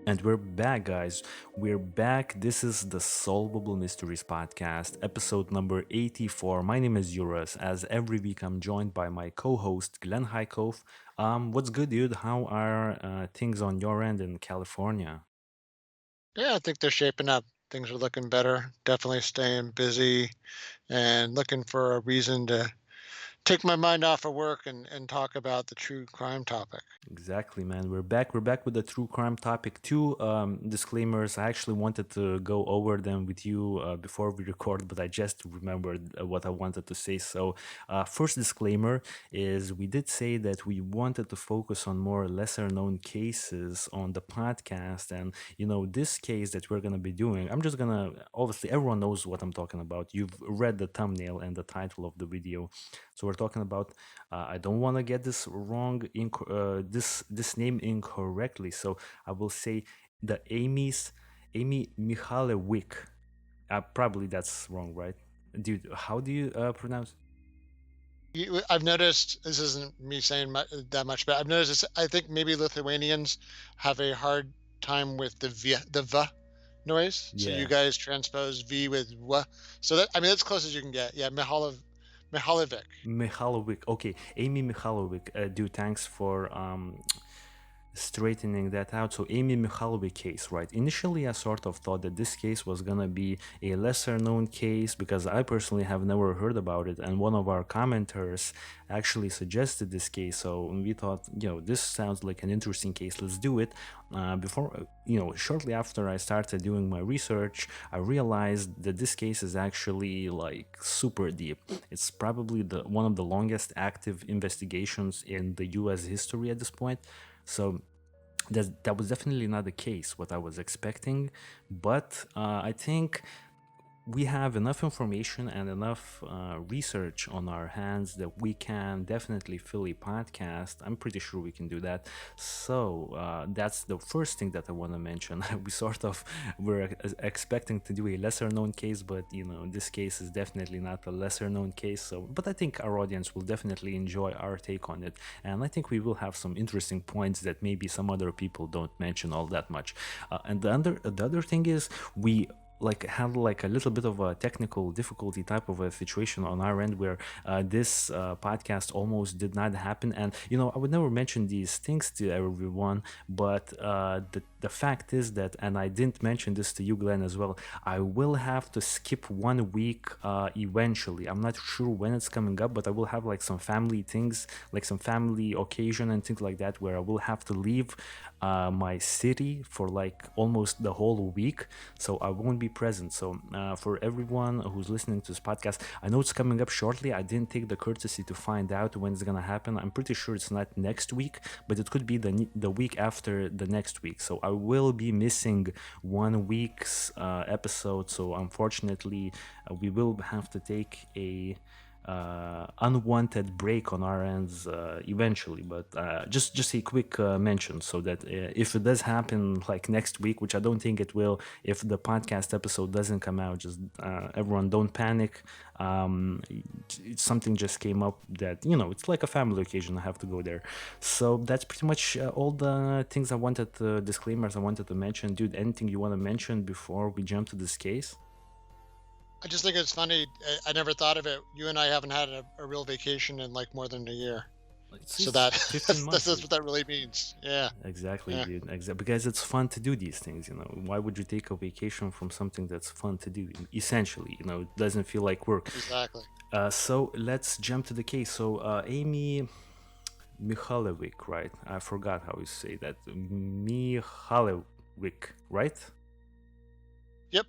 And we're back, guys. We're back. This is the Solvable Mysteries Podcast, episode number 84. My name is Yuras. As every week, I'm joined by my co host, Glenn Highcove. What's good, dude? How are things on your end in California? Yeah, I think they're shaping up. Things are looking better. Definitely staying busy and looking for a reason to take my mind off of work and talk about the true crime topic. Exactly, man. We're back. We're back with the true crime topic. Two disclaimers. I actually wanted to go over them with you before we record, but I just remembered what I wanted to say. So, first disclaimer is we did say that we wanted to focus on more lesser known cases on the podcast. And, this case that we're going to be doing, I'm just going to, obviously, everyone knows what I'm talking about. You've read the thumbnail and the title of the video. So, we're talking about I don't want to get this wrong, this name incorrectly. So I will say the Amy Mihaljevic. Probably that's wrong, right, dude? How do you pronounce? I've noticed this isn't me saying that much, but I've noticed this, I think maybe Lithuanians have a hard time with the v noise. So you Yeah, guys transpose v with w. So that's as close as you can get. Yeah, Mihalovic. Mihaljevic. Okay, Amy Mihaljevic. Dude, thanks for straightening that out. So Amy Mihaljevic case, right? Initially, I sort of thought that this case was gonna be a lesser known case because I personally have never heard about it, and one of our commenters actually suggested this case. So we thought, this sounds like an interesting case. Let's do it. Shortly after I started doing my research, I realized that this case is actually like super deep. It's probably the one of the longest active investigations in the U.S. history at this point. So that was definitely not the case what I was expecting, but I think we have enough information and enough research on our hands that we can definitely fill a podcast. I'm pretty sure we can do that. So that's the first thing that I want to mention. We sort of were expecting to do a lesser known case, but this case is definitely not a lesser known case. So, but I think our audience will definitely enjoy our take on it, and I think we will have some interesting points that maybe some other people don't mention all that much. And the other thing is we like had like a little bit of a technical difficulty type of a situation on our end where this podcast almost did not happen. And I would never mention these things to everyone, but the fact is that, and I didn't mention this to you, Glenn, as well, I will have to skip 1 week eventually. I'm not sure when it's coming up, but I will have like some family things, like some family occasion and things like that, where I will have to leave my city for like almost the whole week, so I won't be present. So for everyone who's listening to this podcast, I know it's coming up shortly. I didn't take the courtesy to find out when it's gonna happen. I'm pretty sure it's not next week, but it could be the week after the next week. So I will be missing 1 week's episode. So unfortunately, we will have to take a unwanted break on our ends eventually. But just a quick mention so that if it does happen like next week, which I don't think it will, if the podcast episode doesn't come out, just everyone don't panic. Something just came up that it's like a family occasion. I have to go there. So that's pretty much all the things I wanted disclaimers I wanted to mention. Dude, anything you want to mention before we jump to this case? I just think it's funny. I never thought of it. You and I haven't had a real vacation in like more than a year. So It's that 15 that's, months, that's dude. what that really means. Yeah. Exactly, Yeah. dude. Exactly, because it's fun to do these things. Why would you take a vacation from something that's fun to do? Essentially, it doesn't feel like work. Exactly. So let's jump to the case. So Amy Mihaljevic, right? I forgot how you say that. Mihaljevic, right? Yep.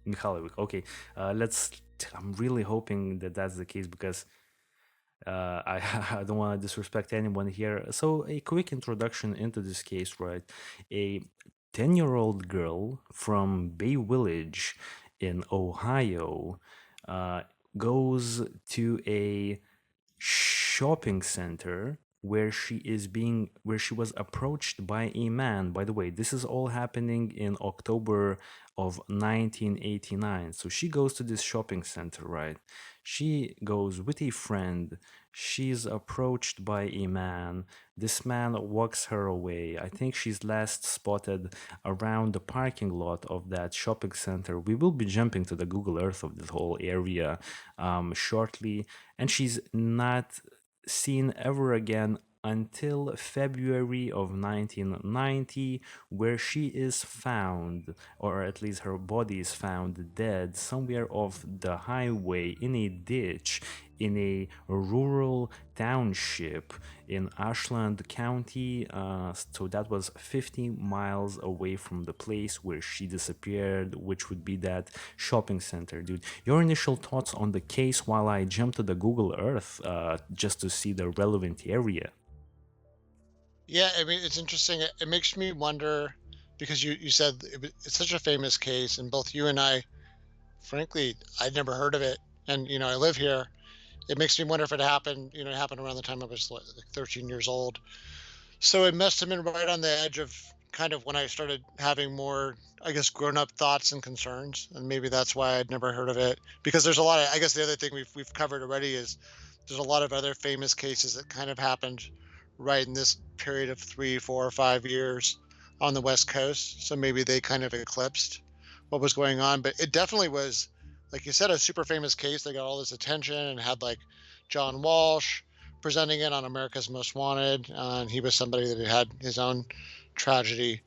Mihaljevic. Okay. Let's. I'm really hoping that that's the case because I don't want to disrespect anyone here. So, a quick introduction into this case, right? A 10-year-old girl from Bay Village in Ohio uh, goes to a shopping center where she was approached by a man. By the way, this is all happening in October of 1989. So she goes to this shopping center, right? She goes with a friend. She's approached by a man. This man walks her away. I think she's last spotted around the parking lot of that shopping center. We will be jumping to the Google Earth of this whole area shortly, and she's not seen ever again until February of 1990, where she is found, or at least her body is found dead somewhere off the highway in a ditch in a rural township in Ashland County. So that was 50 miles away from the place where she disappeared, which would be that shopping center. Dude, your initial thoughts on the case while I jump to the Google Earth just to see the relevant area? Yeah, I mean, it's interesting. It makes me wonder because you said it's such a famous case, and both you and I, frankly, I'd never heard of it, and I live here. It makes me wonder if it happened. It happened around the time I was like 13 years old. So it must have been right on the edge of kind of when I started having more, I guess, grown-up thoughts and concerns, and maybe that's why I'd never heard of it. Because there's a lot of, I guess, the other thing we've covered already is there's a lot of other famous cases that kind of happened right in this period of 3, 4, or 5 years on the West Coast. So maybe they kind of eclipsed what was going on. But it definitely was, like you said, a super famous case. They got all this attention and had like John Walsh presenting it on America's Most Wanted. And he was somebody that had his own tragedy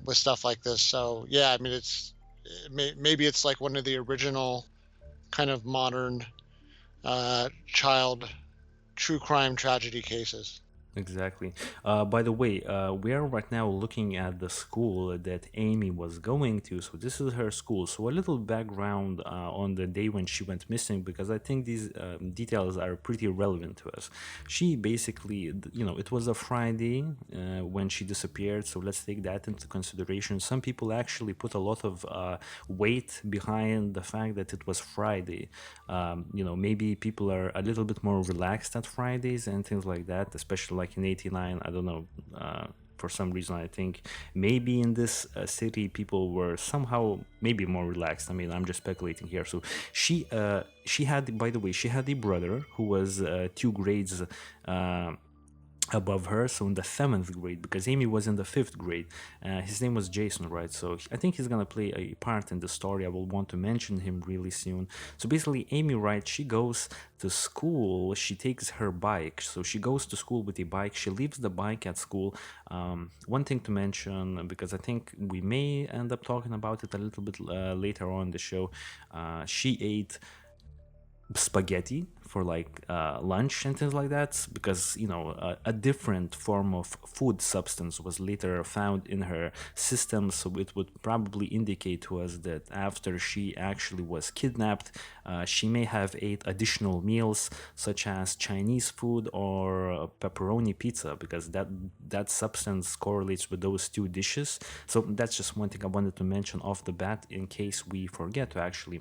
with stuff like this. So yeah, I mean, maybe it's like one of the original kind of modern child true crime tragedy cases. Exactly. By the way, we are right now looking at the school that Amy was going to. So this is her school. So a little background on the day when she went missing, because I think these details are pretty relevant to us. She basically, it was a Friday when she disappeared. So let's take that into consideration. Some people actually put a lot of weight behind the fact that it was Friday. Maybe people are a little bit more relaxed at Fridays and things like that, especially like in 89. I don't know. For some reason, I think maybe in this city people were somehow maybe more relaxed. I mean, I'm just speculating here. So she had, by the way, she had a brother who was 2 grades above her, so in the seventh grade, because Amy was in the fifth grade. His name was Jason, right? So I think he's gonna play a part in the story. I will want to mention him really soon. So basically, Amy, right? She goes to school. She takes her bike, so she goes to school with a bike. She leaves the bike at school. One thing to mention, because I think we may end up talking about it a little bit later on in the show. She ate spaghetti for like lunch and things like that, because a different form of food substance was later found in her system. So it would probably indicate to us that after she actually was kidnapped, she may have ate additional meals such as Chinese food or pepperoni pizza, because that substance correlates with those two dishes. So that's just one thing I wanted to mention off the bat in case we forget to actually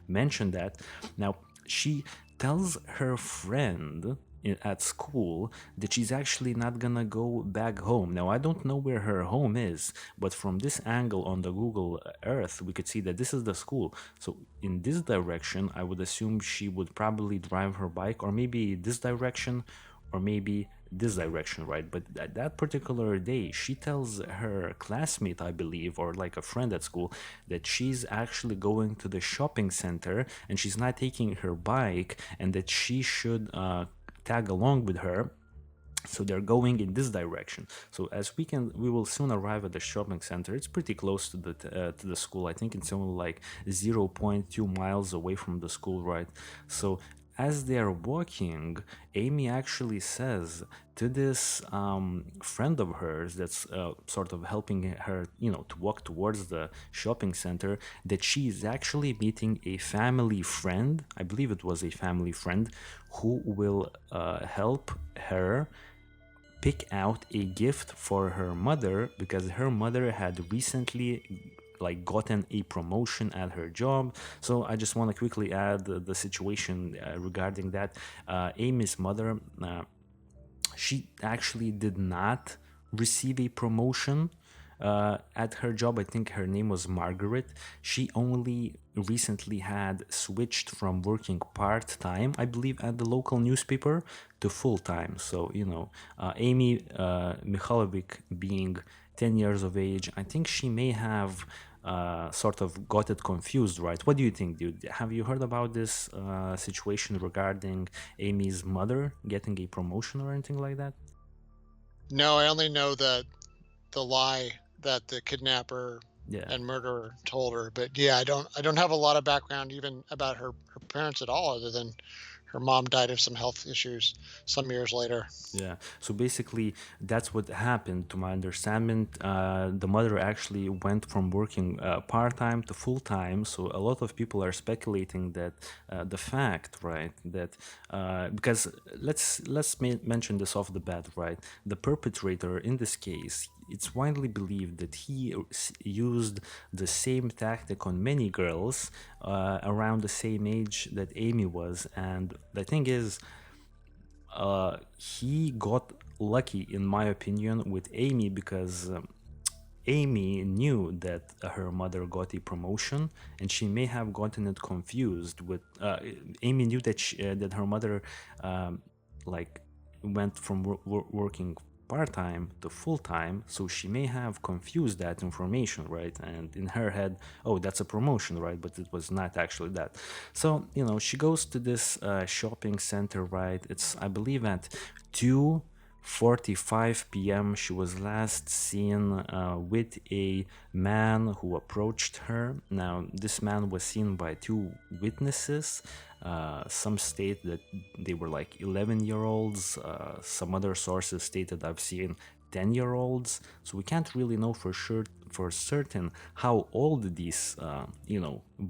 mention that. Now, she tells her friend at school that she's actually not gonna go back home. Now, I don't know where her home is, but from this angle on the Google Earth, we could see that this is the school. So, in this direction, I would assume she would probably drive her bike, or maybe this direction, or maybe this direction, right? But at that particular day, she tells her classmate, I believe, or like a friend at school, that she's actually going to the shopping center and she's not taking her bike, and that she should tag along with her. So they're going in this direction. So as we will soon arrive at the shopping center. It's pretty close to the school. I think it's only like zero point 0.2 miles away from the school, right? So as they are walking, Amy actually says to this friend of hers that's sort of helping her, to walk towards the shopping center, that she is actually meeting a family friend. I believe it was a family friend who will help her pick out a gift for her mother, because her mother had recently like gotten a promotion at her job. So I just want to quickly add the situation regarding that. Amy's mother, she actually did not receive a promotion. at her job. I think her name was Margaret. She only recently had switched from working part time, I believe, at the local newspaper to full time. So, Amy Mihaljevic being 10 years of age, I think she may have sort of got it confused, right? What do you think, dude? Have you heard about this situation regarding Amy's mother getting a promotion or anything like that? No, I only know the lie that the kidnapper Yeah. and murderer told her. But yeah, I don't have a lot of background even about her parents at all, other than her mom died of some health issues some years later. Yeah. So basically, that's what happened. To my understanding, the mother actually went from working part time to full time. So a lot of people are speculating that the fact, right, that because mention this off the bat, right, the perpetrator in this case. It's widely believed that he used the same tactic on many girls around the same age that Amy was. And the thing is, he got lucky, in my opinion, with Amy because Amy knew that her mother got a promotion, and she may have gotten it confused with. Amy knew that her mother, like, went from working part time to full time, so she may have confused that information, right? And in her head, oh, that's a promotion, right? But it was not actually that. So she goes to this shopping center, right? It's, I believe, at 2:45 p.m. She was last seen with a man who approached her. Now, this man was seen by two witnesses. Some state that they were like 11-year-olds. Some other sources stated I've seen 10-year-olds. So we can't really know for sure, for certain, how old these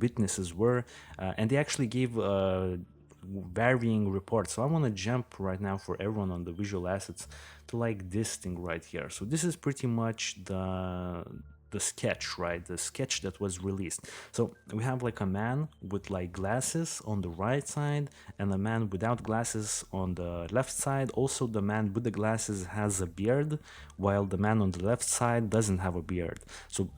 witnesses were, and they actually gave varying reports. So I want to jump right now for everyone on the visual assets to like this thing right here. So this is pretty much the sketch, right? The sketch that was released. So we have like a man with like glasses on the right side and a man without glasses on the left side. Also, the man with the glasses has a beard, while the man on the left side doesn't have a beard. So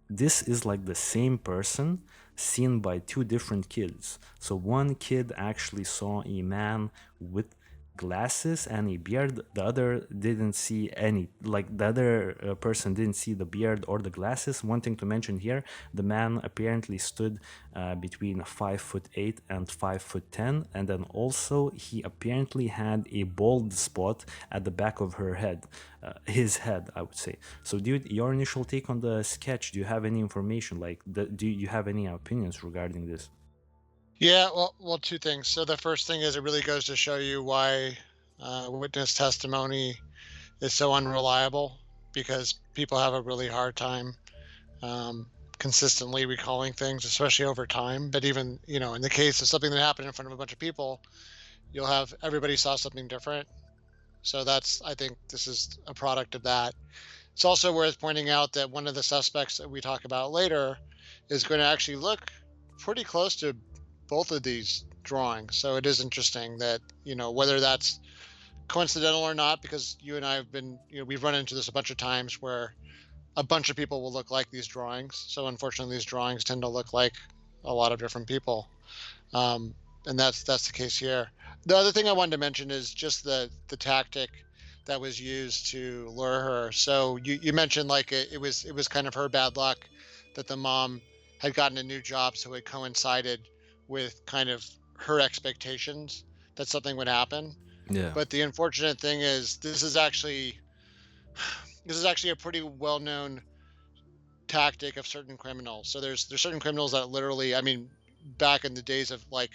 this is like the same person seen by two different kids. So one kid actually saw a man with glasses and a beard. The other didn't see any, like the other person didn't see the beard or the glasses. One thing to mention here, the man apparently stood between 5'8" and 5'10", and then also he apparently had a bald spot at the back of her head, his head, I would say. So dude, your initial take on the sketch, do you have any information, like do you have any opinions regarding this? Yeah, well, two things. So the first thing is, it really goes to show you why witness testimony is so unreliable, because people have a really hard time consistently recalling things, especially over time. But even, in the case of something that happened in front of a bunch of people, you'll have everybody saw something different. So I think this is a product of that. It's also worth pointing out that one of the suspects that we talk about later is going to actually look pretty close to both of these drawings. So it is interesting that, whether that's coincidental or not, because you and I have been, we've run into this a bunch of times where a bunch of people will look like these drawings. So unfortunately, these drawings tend to look like a lot of different people. And that's the case here. The other thing I wanted to mention is just the tactic that was used to lure her. So you mentioned, like, it was kind of her bad luck that the mom had gotten a new job, so it coincided with kind of her expectations that something would happen. Yeah. But the unfortunate thing is, this is actually a pretty well known tactic of certain criminals. So there's certain criminals that literally, I mean, back in the days of like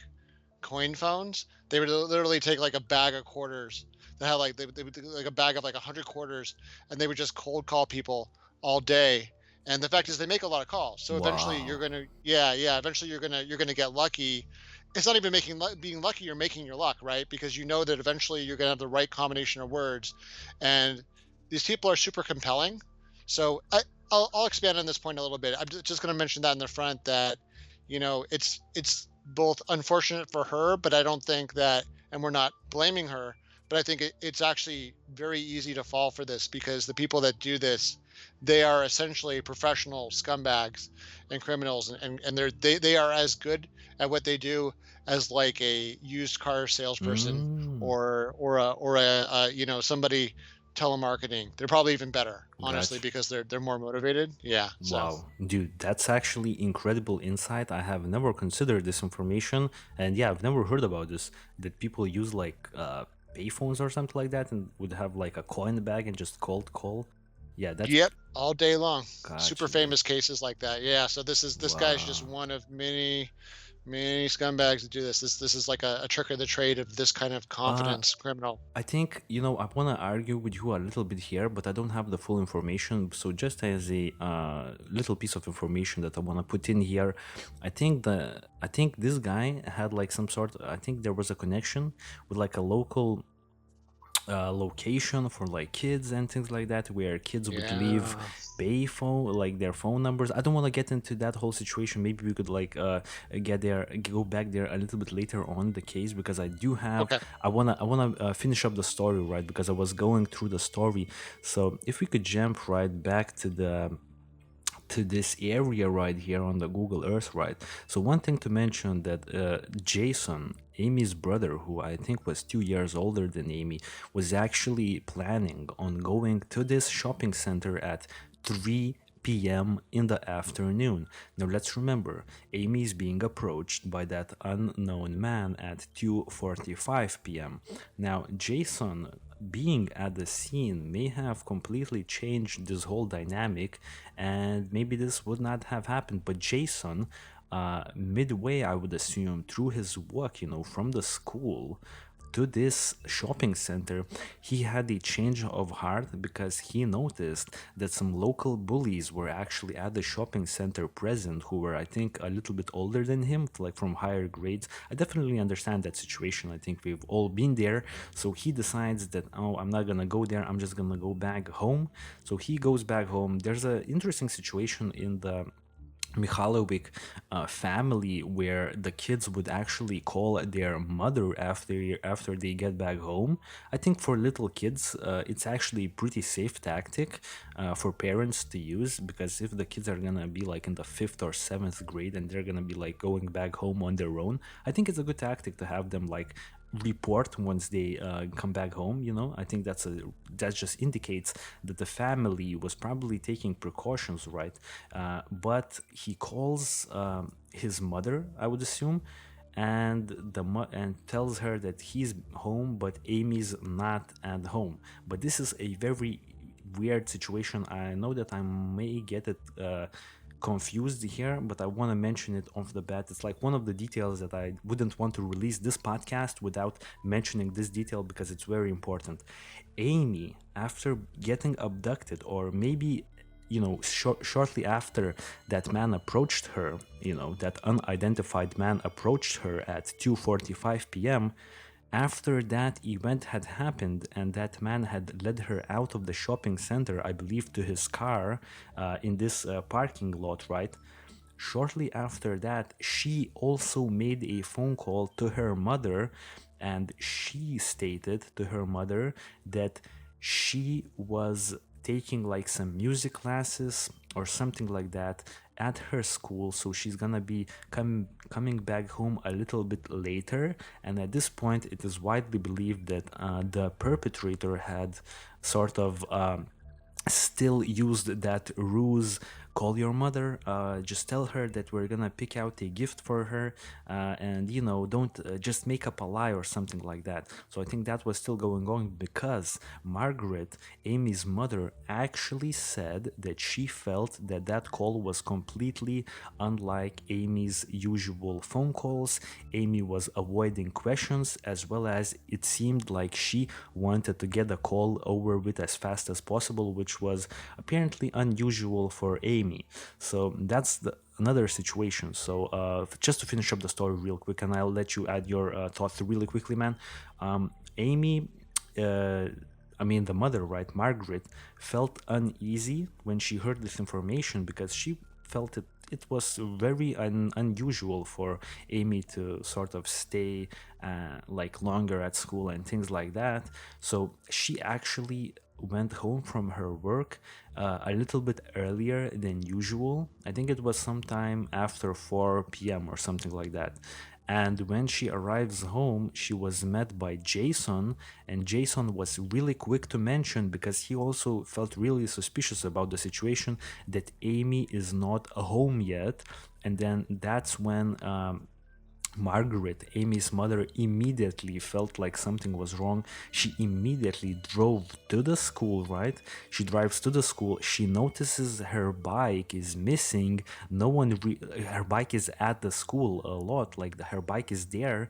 coin phones, they would literally take like a bag of quarters that had like they would take like a bag of like 100 quarters, and they would just cold call people all day. And the fact is, they make a lot of calls. So eventually, you're Wow. gonna, yeah. Eventually, you're gonna get lucky. It's not even being lucky. You're making your luck, right? Because you know that eventually you're gonna have the right combination of words, and these people are super compelling. So I'll expand on this point a little bit. I'm just going to mention that in the front, that it's both unfortunate for her, but I don't think that, and we're not blaming her, but I think it's actually very easy to fall for this, because the people that do this, they are essentially professional scumbags and criminals, and they are as good at what they do as like a used car salesperson Mm, or a somebody telemarketing. They're probably even better, honestly, gotcha. because they're more motivated. Yeah. So Wow, dude, that's actually incredible insight. I have never considered this information, and yeah, I've never heard about this. That people use like payphones or something like that, and would have like a coin bag and just cold call. Yeah, that's yep, all day long. Super gotcha, dude. famous cases like that. Yeah. So this guy's just Wow. one of many scumbags that do this. This is like a trick of the trade of this kind of Uh, confidence criminal. I think, I want to argue with you a little bit here, but I don't have the full information. So, just as a little piece of information that I want to put in here, I think this guy had like some sort. I think there was a connection with like a local location for like kids and things like that, where kids would leave Yeah. payphone like their phone numbers. I don't want to get into that whole situation. Maybe we could like go back there a little bit later on the case, because I do have Okay. I want to finish up the story, right? Because I was going through the story. So if we could jump right back to this area right here on the Google Earth, right? So one thing to mention that Jason, Amy's brother, who I think was 2 years older than Amy, was actually planning on going to this shopping center at 3 p.m. in the afternoon. Now let's remember, Amy is being approached by that unknown man at 2:45 p.m. Now Jason being at the scene may have completely changed this whole dynamic, and maybe this would not have happened. But Jason, midway, I would assume, through his walk, from the school to this shopping center, he had a change of heart, because he noticed that some local bullies were actually at the shopping center present, who were, I think, a little bit older than him, like from higher grades. I definitely understand that situation. I think we've all been there. So he decides that, oh, I'm not gonna go there. I'm just gonna go back home. So he goes back home. There's an interesting situation in the Mihaljevic family, where the kids would actually call their mother after they get back home. I think for little kids, it's actually a pretty safe tactic for parents to use, because if the kids are gonna be like in the fifth or seventh grade and they're gonna be like going back home on their own, I think it's a good tactic to have them like report once they come back home. I think that just indicates that the family was probably taking precautions, right? But he calls his mother, I would assume, and and tells her that he's home but Amy's not at home. But this is a very weird situation. I know that I may get it confused here, but I want to mention it off the bat. It's like one of the details that I wouldn't want to release this podcast without mentioning this detail, because it's very important. Amy, after getting abducted, or maybe shortly after that man approached her, that unidentified man approached her at 2:45 p.m. After that event had happened and that man had led her out of the shopping center, I believe, to his car in this parking lot, right? Shortly after that, she also made a phone call to her mother, and she stated to her mother that she was taking like some music classes or something like that at her school, so she's gonna be coming back home a little bit later. And at this point, it is widely believed that the perpetrator had sort of still used that ruse. Call your mother, just tell her that we're gonna pick out a gift for her, and don't just make up a lie or something like that. So I think that was still going on, because Margaret, Amy's mother, actually said that she felt that that call was completely unlike Amy's usual phone calls. Amy was avoiding questions, as well as it seemed like she wanted to get the call over with as fast as possible, which was apparently unusual for Amy. So that's another situation. So just to finish up the story real quick, and I'll let you add your thoughts really quickly, man. Amy, uh, I mean, the mother, right, Margaret, felt uneasy when she heard this information, because she felt it was very unusual for Amy to sort of stay like longer at school and things like that. So she actually went home from her work a little bit earlier than usual. I think it was sometime after 4 p.m. or something like that. And when she arrives home, she was met by Jason, and Jason was really quick to mention, because he also felt really suspicious about the situation, that Amy is not home yet. And then that's when Margaret, Amy's mother, immediately felt like something was wrong. She immediately drove to the school, right? She drives to the school. She notices her bike is missing. Her bike is at the school a lot, like her bike is there.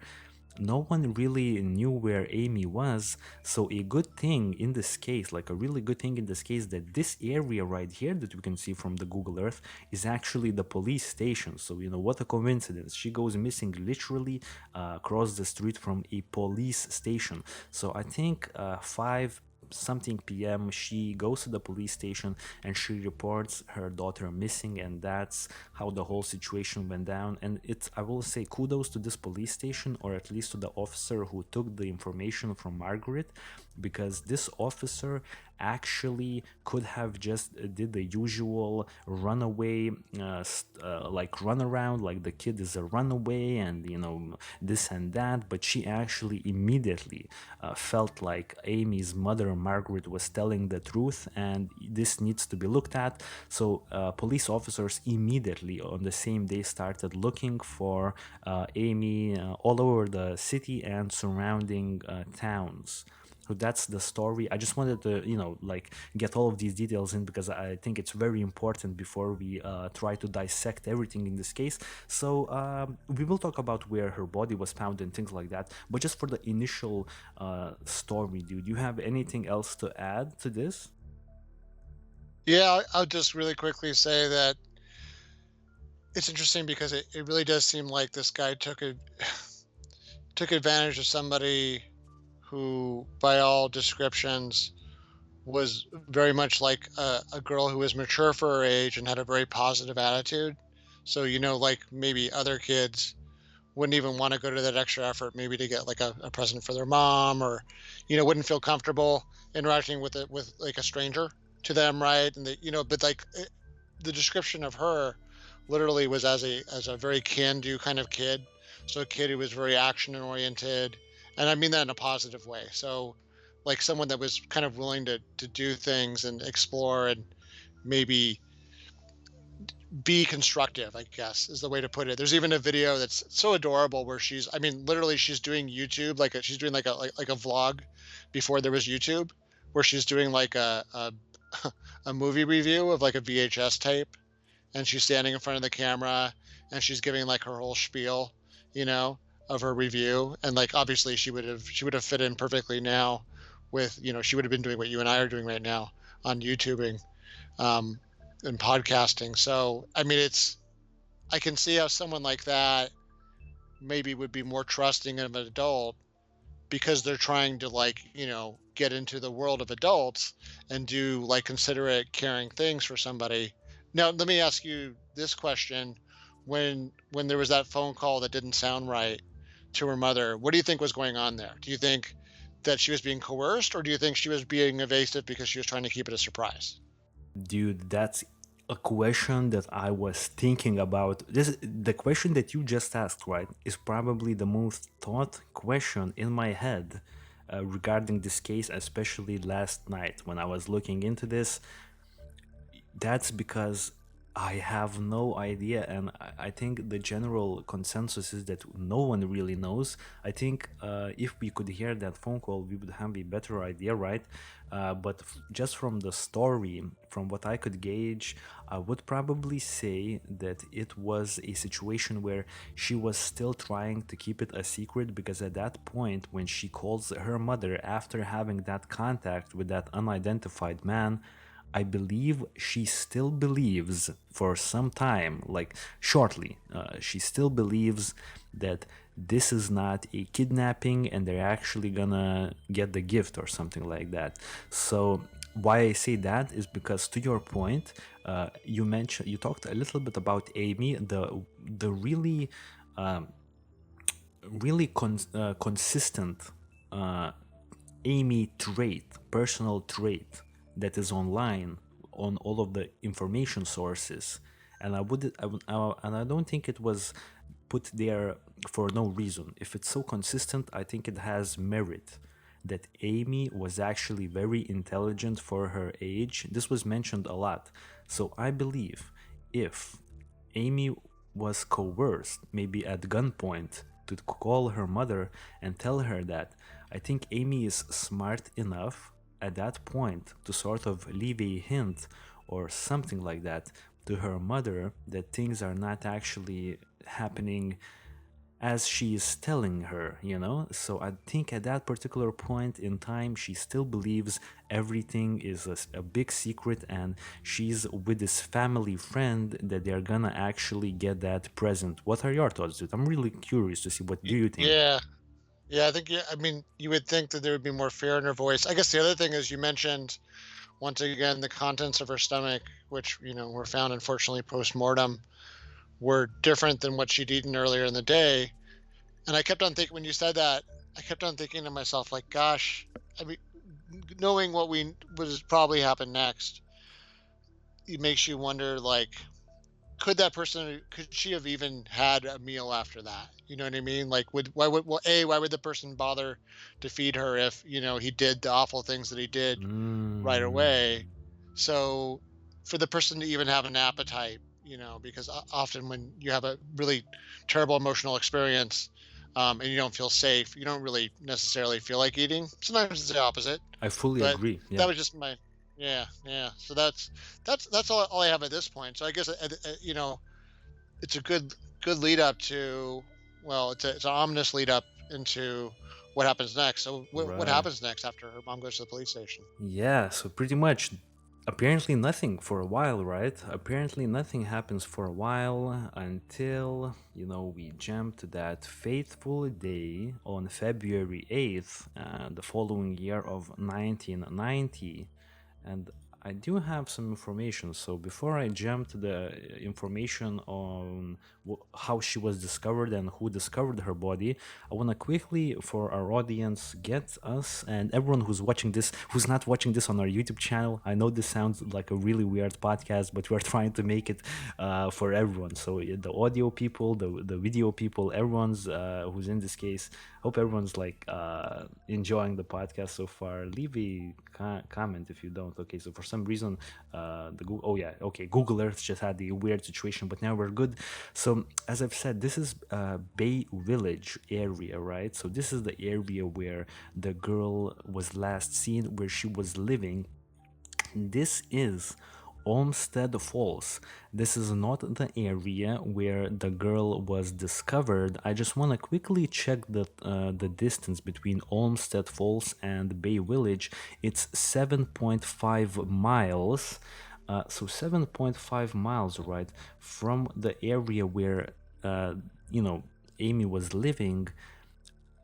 No one really knew where Amy was. So a good thing in this case, like a really good thing in this case, that this area right here that we can see from the Google Earth is actually the police station. So what a coincidence. She goes missing literally across the street from a police station. So I think 5 something p.m. she goes to the police station and she reports her daughter missing, and that's how the whole situation went down. And it's, I will say, kudos to this police station, or at least to the officer who took the information from Margaret, because this officer actually could have just did the usual runaway like run around, like the kid is a runaway and this and that. But she actually immediately felt like Amy's mother Margaret was telling the truth, and this needs to be looked at. So police officers immediately on the same day started looking for Amy all over the city and surrounding towns. So that's the story. I just wanted to, like, get all of these details in, because I think it's very important before we try to dissect everything in this case. So we will talk about where her body was found and things like that. But just for the initial story, dude, you have anything else to add to this? Yeah, I'll just really quickly say that it's interesting because it really does seem like this guy took advantage of somebody who, by all descriptions, was very much like a girl who was mature for her age and had a very positive attitude. So, like maybe other kids wouldn't even want to go to that extra effort, maybe to get like a present for their mom, or, wouldn't feel comfortable interacting with like a stranger to them, right? And but like the description of her literally was as a very can-do kind of kid. So a kid who was very action oriented, and I mean that in a positive way. So like someone that was kind of willing to do things and explore and maybe be constructive, I guess is the way to put it. There's even a video that's so adorable where I mean, literally she's doing YouTube, she's doing like a vlog before there was YouTube, where she's doing like a movie review of like a VHS tape, and she's standing in front of the camera and she's giving like her whole spiel, you know, of her review. And like obviously she would have fit in perfectly now with, she would have been doing what you and I are doing right now on YouTubing, um, and podcasting. So I mean I can see how someone like that maybe would be more trusting of an adult because they're trying to like, get into the world of adults and do like considerate, caring things for somebody. Now, let me ask you this question. When there was that phone call that didn't sound right to her mother, what do you think was going on there? Do you think that she was being coerced, or do you think she was being evasive because she was trying to keep it a surprise? Dude, that's a question that I was thinking about. The question that you just asked, right, is probably the most thought question in my head regarding this case, especially last night when I was looking into this. That's because I have no idea, and I think the general consensus is that no one really knows. I think if we could hear that phone call, we would have a better idea, right? But just from the story, from what I could gauge, I would probably say that it was a situation where she was still trying to keep it a secret, because at that point, when she calls her mother after having that contact with that unidentified man, I believe she still believes for some time, like shortly, she still believes that this is not a kidnapping and they're actually gonna get the gift or something like that. So why I say that is because, to your point, you talked a little bit about Amy, the really really consistent Amy trait, personal trait that is online on all of the information sources, and and I don't think it was put there for no reason. If it's so consistent, I think it has merit. That Amy was actually very intelligent for her age. This was mentioned a lot. So I believe if Amy was coerced, maybe at gunpoint, to call her mother and tell her that, I think Amy is smart enough at that point to sort of leave a hint or something like that to her mother that things are not actually happening as she is telling her, you know? So I think at that particular point in time, she still believes everything is a big secret and she's with this family friend that they're gonna actually get that present. What are your thoughts, dude? I'm really curious to see what do you think? Yeah. Yeah, I think, yeah, I mean, you would think that there would be more fear in her voice. I guess the other thing is you mentioned once again the contents of her stomach, which, were found unfortunately post-mortem, were different than what she'd eaten earlier in the day. And I kept on thinking when you said that, I kept on thinking to myself, like, gosh, I mean, knowing what we was probably happen next, it makes you wonder, like, could she have even had a meal after that? You know what I mean? Like, why would the person bother to feed her if, he did the awful things that he did right away? Mm, So for the person to even have an appetite, because often when you have a really terrible emotional experience, and you don't feel safe, you don't really necessarily feel like eating. Sometimes it's the opposite, I fully but agree. that Yeah. was just my, yeah, yeah. So that's all I have at this point. So I guess it's a good lead up to, well, it's an ominous lead up into what happens next. So what Right. happens next after her mom goes to the police station? Yeah, so pretty much apparently nothing for a while, right? Apparently nothing happens for a while until, we jump to that fateful day on February 8th, the following year of 1990. And I do have some information. So before I jump to the information on how she was discovered and who discovered her body, I want to quickly, for our audience, get us and everyone who's watching this, who's not watching this on our YouTube channel. I know this sounds like a really weird podcast, but we're trying to make it for everyone. So the audio people, the video people, everyone's who's in this case. Hope everyone's like enjoying the podcast so far. Leave a comment if you don't. Okay, so for some reason, oh yeah, okay, Google Earth just had the weird situation, but now we're good. So as I've said, this is Bay Village area, right? So this is the area where the girl was last seen, where she was living. This is Olmsted Falls. This is not the area where the girl was discovered. I just want to quickly check the distance between Olmsted Falls and Bay Village. It's 7.5 miles. So 7.5 miles, right, from the area where uh, you know Amy was living.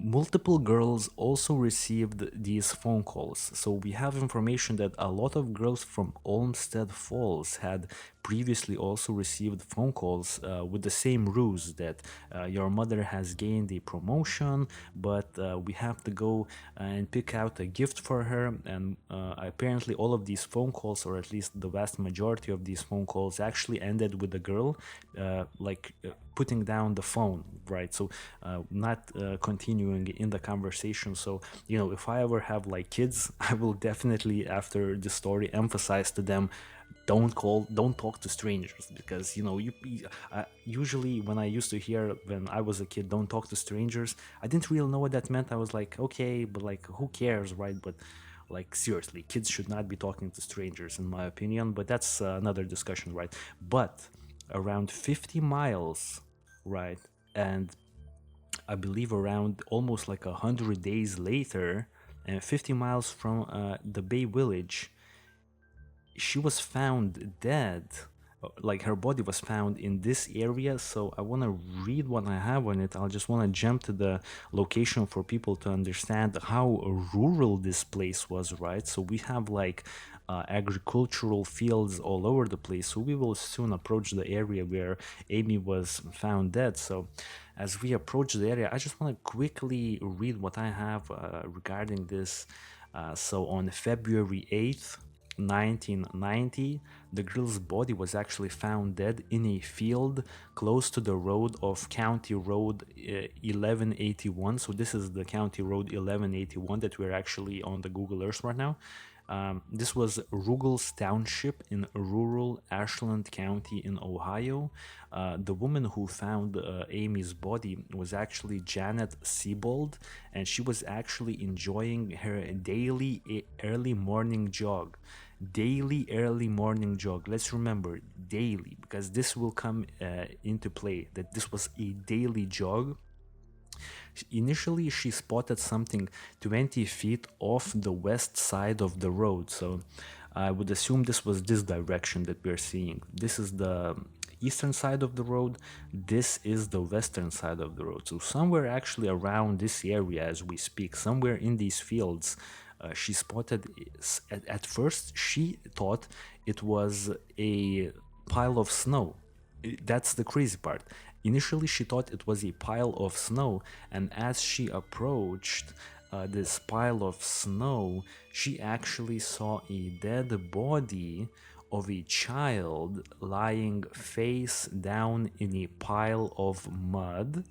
Multiple girls also received these phone calls. So we have information that a lot of girls from Olmsted Falls had previously also received phone calls with the same ruse that your mother has gained a promotion, but we have to go and pick out a gift for her. And apparently, all of these phone calls, or at least the vast majority of these phone calls, actually ended with the girl putting down the phone, right? So not continuing in the conversation. So if I ever have like kids, I will definitely after the story emphasize to them, don't talk to strangers, because usually when I used to hear when I was a kid, don't talk to strangers, I didn't really know what that meant. I was like, okay, but like who cares, right? But like seriously, kids should not be talking to strangers in my opinion, but that's another discussion, right? But around 50 miles, right, and I believe around almost like 100 days later, and 50 miles from the Bay Village, she was found dead. Like her body was found in this area. So I want to read what I have on it. I'll just want to jump to the location for people to understand how rural this place was, right? So we have like agricultural fields all over the place. So we will soon approach the area where Amy was found dead. So as we approach the area, I just want to quickly read what I have regarding this. So on February 8th, 1990, the girl's body was actually found dead in a field close to the road of County Road 1181. So this is the County Road 1181 that we're actually on the Google Earth right now. This was Ruggles Township in rural Ashland County in Ohio. The woman who found Amy's body was actually Janet Siebold, and she was actually enjoying her daily early morning jog. Daily early morning jog. Let's remember daily, because this will come into play that this was a daily jog. Initially, she spotted something 20 feet off the west side of the road. So I would assume this was this direction that we're seeing. This is the eastern side of the road. This is the western side of the road. So somewhere actually around this area as we speak, somewhere in these fields, she spotted, at first, she thought it was a pile of snow. That's the crazy part. Initially, she thought it was a pile of snow, and as she approached this pile of snow, she actually saw a dead body of a child lying face down in a pile of mud.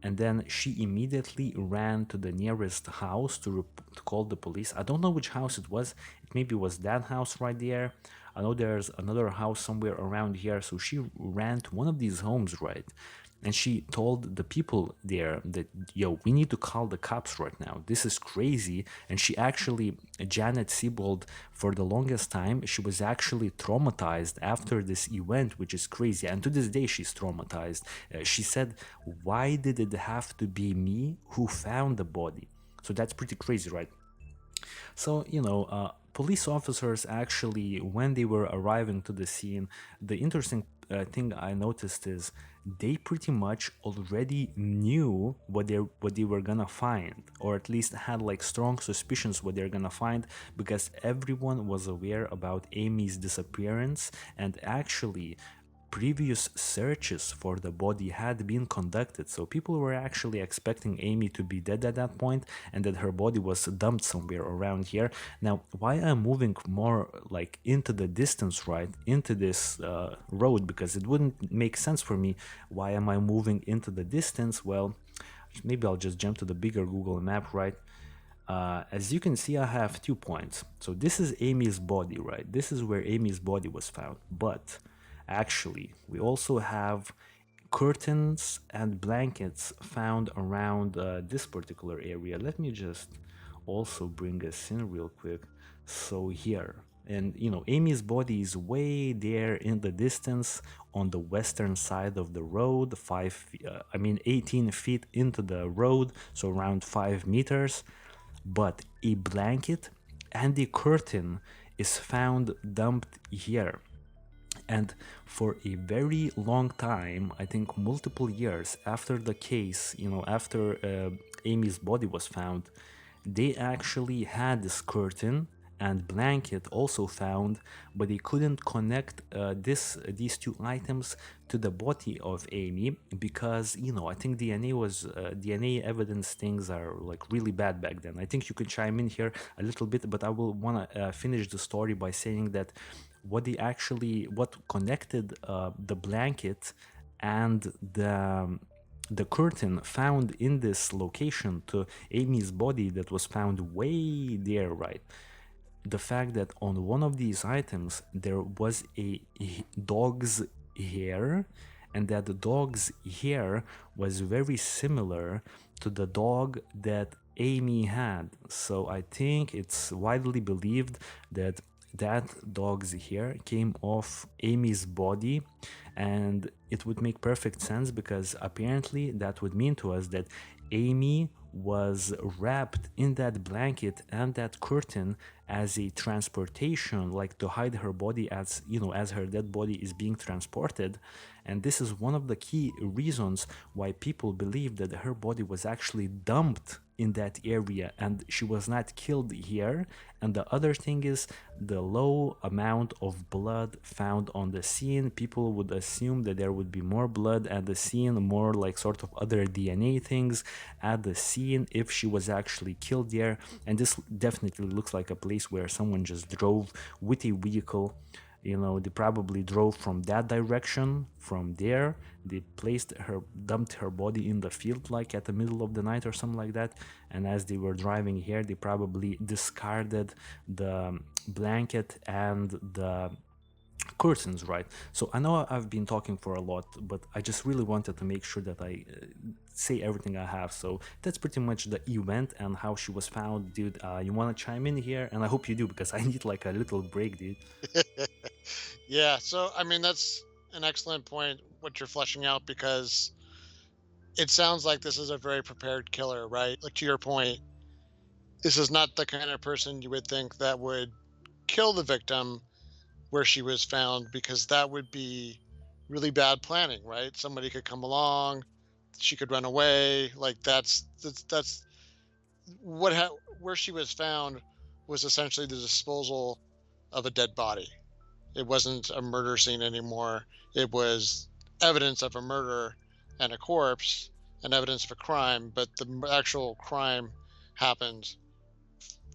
And then she immediately ran to the nearest house to call the police. I don't know which house it was. It maybe was that house right there. I know there's another house somewhere around here. So she ran to one of these homes, right? And she told the people there that, yo, we need to call the cops right now. This is crazy. And she actually, Janet Siebold, for the longest time, she was actually traumatized after this event, which is crazy. And to this day, she's traumatized. She said, why did it have to be me who found the body? So that's pretty crazy, right? So, police officers actually, when they were arriving to the scene, the interesting thing I noticed is they pretty much already knew what they were gonna find, or at least had like strong suspicions what they're gonna find, because everyone was aware about Amy's disappearance, and actually previous searches for the body had been conducted, so people were actually expecting Amy to be dead at that point and that her body was dumped somewhere around here. Now, why I'm moving more like into the distance, right, into this road, because it wouldn't make sense for me. Why am I moving into the distance? Well, maybe I'll just jump to the bigger Google map, right? As you can see, I have 2 points. So this is Amy's body, right? This is where Amy's body was found. But actually, we also have curtains and blankets found around this particular area. Let me just also bring us in real quick. So here, and Amy's body is way there in the distance on the western side of the road, 18 feet into the road, so around 5 meters. But a blanket and a curtain is found dumped here. And for a very long time, I think multiple years after the case, after Amy's body was found, they actually had this curtain and blanket also found, but they couldn't connect these two items to the body of Amy because I think DNA evidence things are like really bad back then. I think you could chime in here a little bit, but I will want to finish the story by saying that what connected the blanket and the curtain found in this location to Amy's body that was found way there, right? The fact that on one of these items there was a dog's hair, and that the dog's hair was very similar to the dog that Amy had. So I think it's widely believed that that dog's hair came off Amy's body, and it would make perfect sense because apparently that would mean to us that Amy was wrapped in that blanket and that curtain as a transportation, like to hide her body as, as her dead body is being transported. And this is one of the key reasons why people believe that her body was actually dumped in that area and she was not killed here. And the other thing is the low amount of blood found on the scene. People would assume that there would be more blood at the scene, more like sort of other DNA things at the scene if she was actually killed there. And this definitely looks like a place where someone just drove with a vehicle. They probably drove from that direction, from there. They dumped her body in the field, like at the middle of the night or something like that. And as they were driving here, they probably discarded the blanket and the curtains, right? So I know I've been talking for a lot, but I just really wanted to make sure that I say everything I have. So that's pretty much the event and how she was found, dude. You want to chime in here? And I hope you do, because I need like a little break, dude. Yeah, so I mean that's an excellent point what you're fleshing out because it sounds like this is a very prepared killer, right? Like to your point, this is not the kind of person you would think that would kill the victim where she was found because that would be really bad planning, right? Somebody could come along, she could run away, like that's what where she was found was essentially the disposal of a dead body. It wasn't a murder scene anymore. It was evidence of a murder and a corpse and evidence of a crime, but the actual crime happened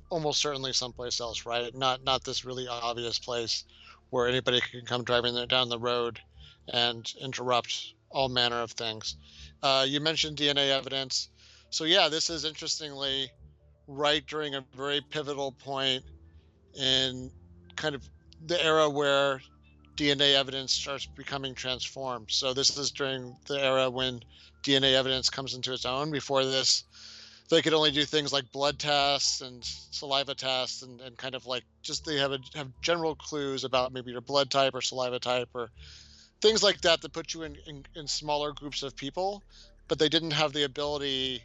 almost certainly someplace else, right? Not this really obvious place where anybody can come driving down the road and interrupt all manner of things. You mentioned DNA evidence, so yeah, this is interestingly right during a very pivotal point in kind of the era where DNA evidence starts becoming transformed. So this is during the era when DNA evidence comes into its own. Before this, they could only do things like blood tests and saliva tests and kind of like just they have general clues about maybe your blood type or saliva type or things like that that put you in smaller groups of people, but they didn't have the ability,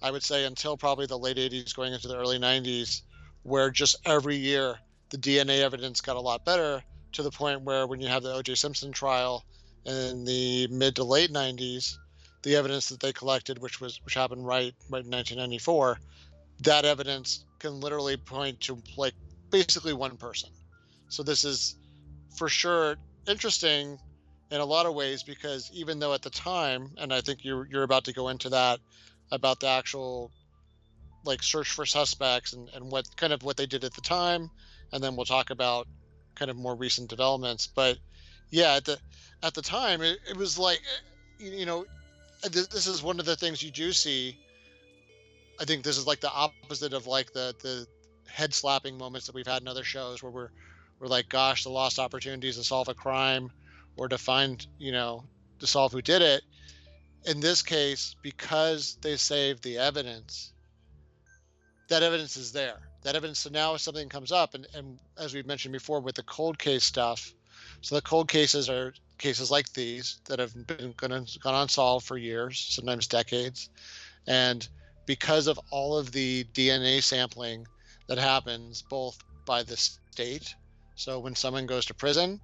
I would say, until probably the late 80s going into the early 90s, where just every year the DNA evidence got a lot better to the point where when you have the O.J. Simpson trial in the mid to late 90s, the evidence that they collected, which happened right in 1994, that evidence can literally point to like basically one person. So this is for sure interesting in a lot of ways because even though at the time, and I think you're about to go into that about the actual like search for suspects and what kind of what they did at the time, and then we'll talk about kind of more recent developments. But yeah, at the time, it was like you know this is one of the things you do see. I think this is like the opposite of like the head slapping moments that we've had in other shows where we're like, gosh, the lost opportunities to solve a crime or to find to solve who did it. In this case, because they saved the evidence, that evidence is there. That evidence. So now if something comes up, and as we've mentioned before with the cold case stuff, so the cold cases are cases like these that have been gone unsolved for years, sometimes decades, and because of all of the DNA sampling that happens both by the state, so when someone goes to prison,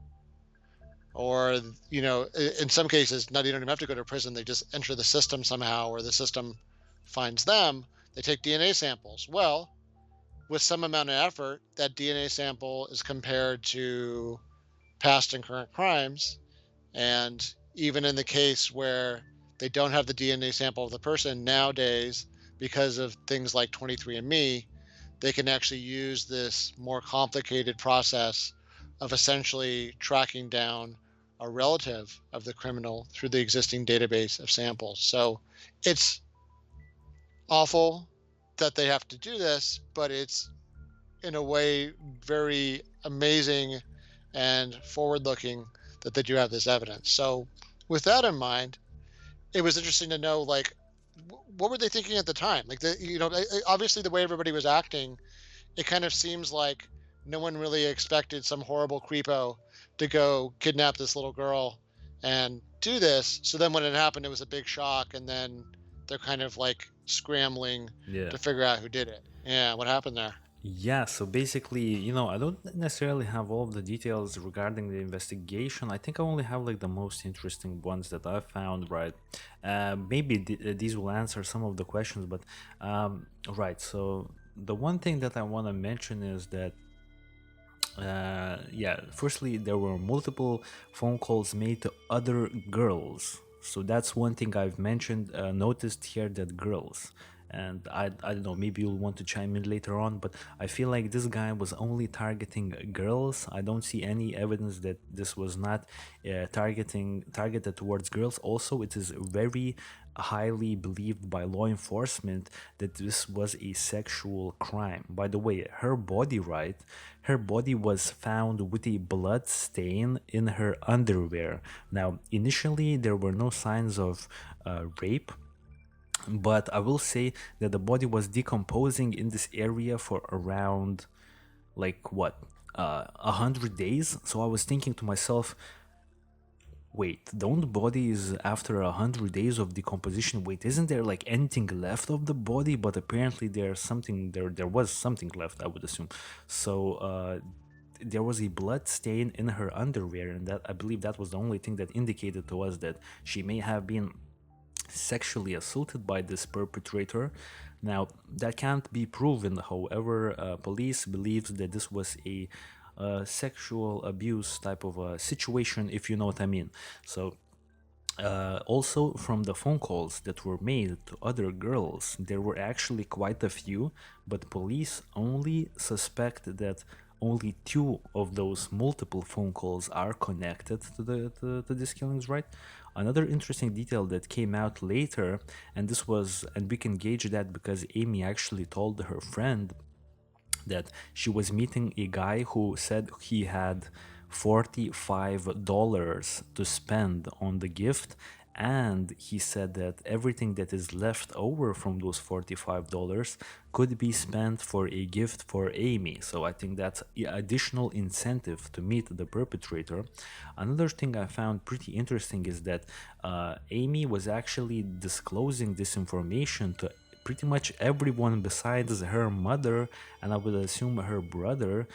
or in some cases, not even have to go to prison, they just enter the system somehow, or the system finds them. They take DNA samples. Well, with some amount of effort, that DNA sample is compared to past and current crimes. And even in the case where they don't have the DNA sample of the person nowadays, because of things like 23andMe, they can actually use this more complicated process of essentially tracking down a relative of the criminal through the existing database of samples. So it's awful that they have to do this, but it's in a way very amazing and forward looking that they do have this evidence. So with that in mind, it was interesting to know like what were they thinking at the time? Like obviously the way everybody was acting, it kind of seems like no one really expected some horrible creepo to go kidnap this little girl and do this. So then when it happened, it was a big shock, and then they're kind of like scrambling Yeah. to figure out who did it. Yeah, what happened there? Yeah, so basically, I don't necessarily have all of the details regarding the investigation. I think I only have like the most interesting ones that I found, right? Maybe these will answer some of the questions, but right. So the one thing that I want to mention is that yeah, firstly, there were multiple phone calls made to other girls. So that's one thing I've mentioned, noticed here, that girls. And I don't know, maybe you'll want to chime in later on, but I feel like this guy was only targeting girls. I don't see any evidence that this was not targeted towards girls. Also, it is very highly believed by law enforcement that this was a sexual crime. By the way, her body, right? Her body was found with a blood stain in her underwear. Now, initially, there were no signs of rape, but I will say that the body was decomposing in this area for around, like, what, 100 days. So I was thinking to myself, wait, don't bodies after 100 days of decomposition, wait, isn't there like anything left of the body? But apparently there's something there was something left, I would assume. So there was a blood stain in her underwear, and that, I believe, that was the only thing that indicated to us that she may have been sexually assaulted by this perpetrator. Now, that can't be proven. However, police believes that this was a sexual abuse type of a situation, if you know what I mean. So also, from the phone calls that were made to other girls, there were actually quite a few, but police only suspect that only two of those multiple phone calls are connected to these killings, right? Another interesting detail that came out later, and we can gauge that because Amy actually told her friend that she was meeting a guy who said he had $45 to spend on the gift, and he said that everything that is left over from those $45 could be spent for a gift for Amy. So I think that's additional incentive to meet the perpetrator. Another thing I found pretty interesting is that Amy was actually disclosing this information to pretty much everyone besides her mother, and I would assume her brother,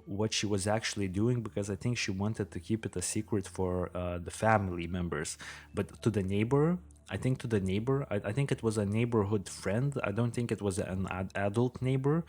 what she was actually doing, because I think she wanted to keep it a secret for the family members. But to the neighbor, I think it was a neighborhood friend. I don't think it was an adult neighbor,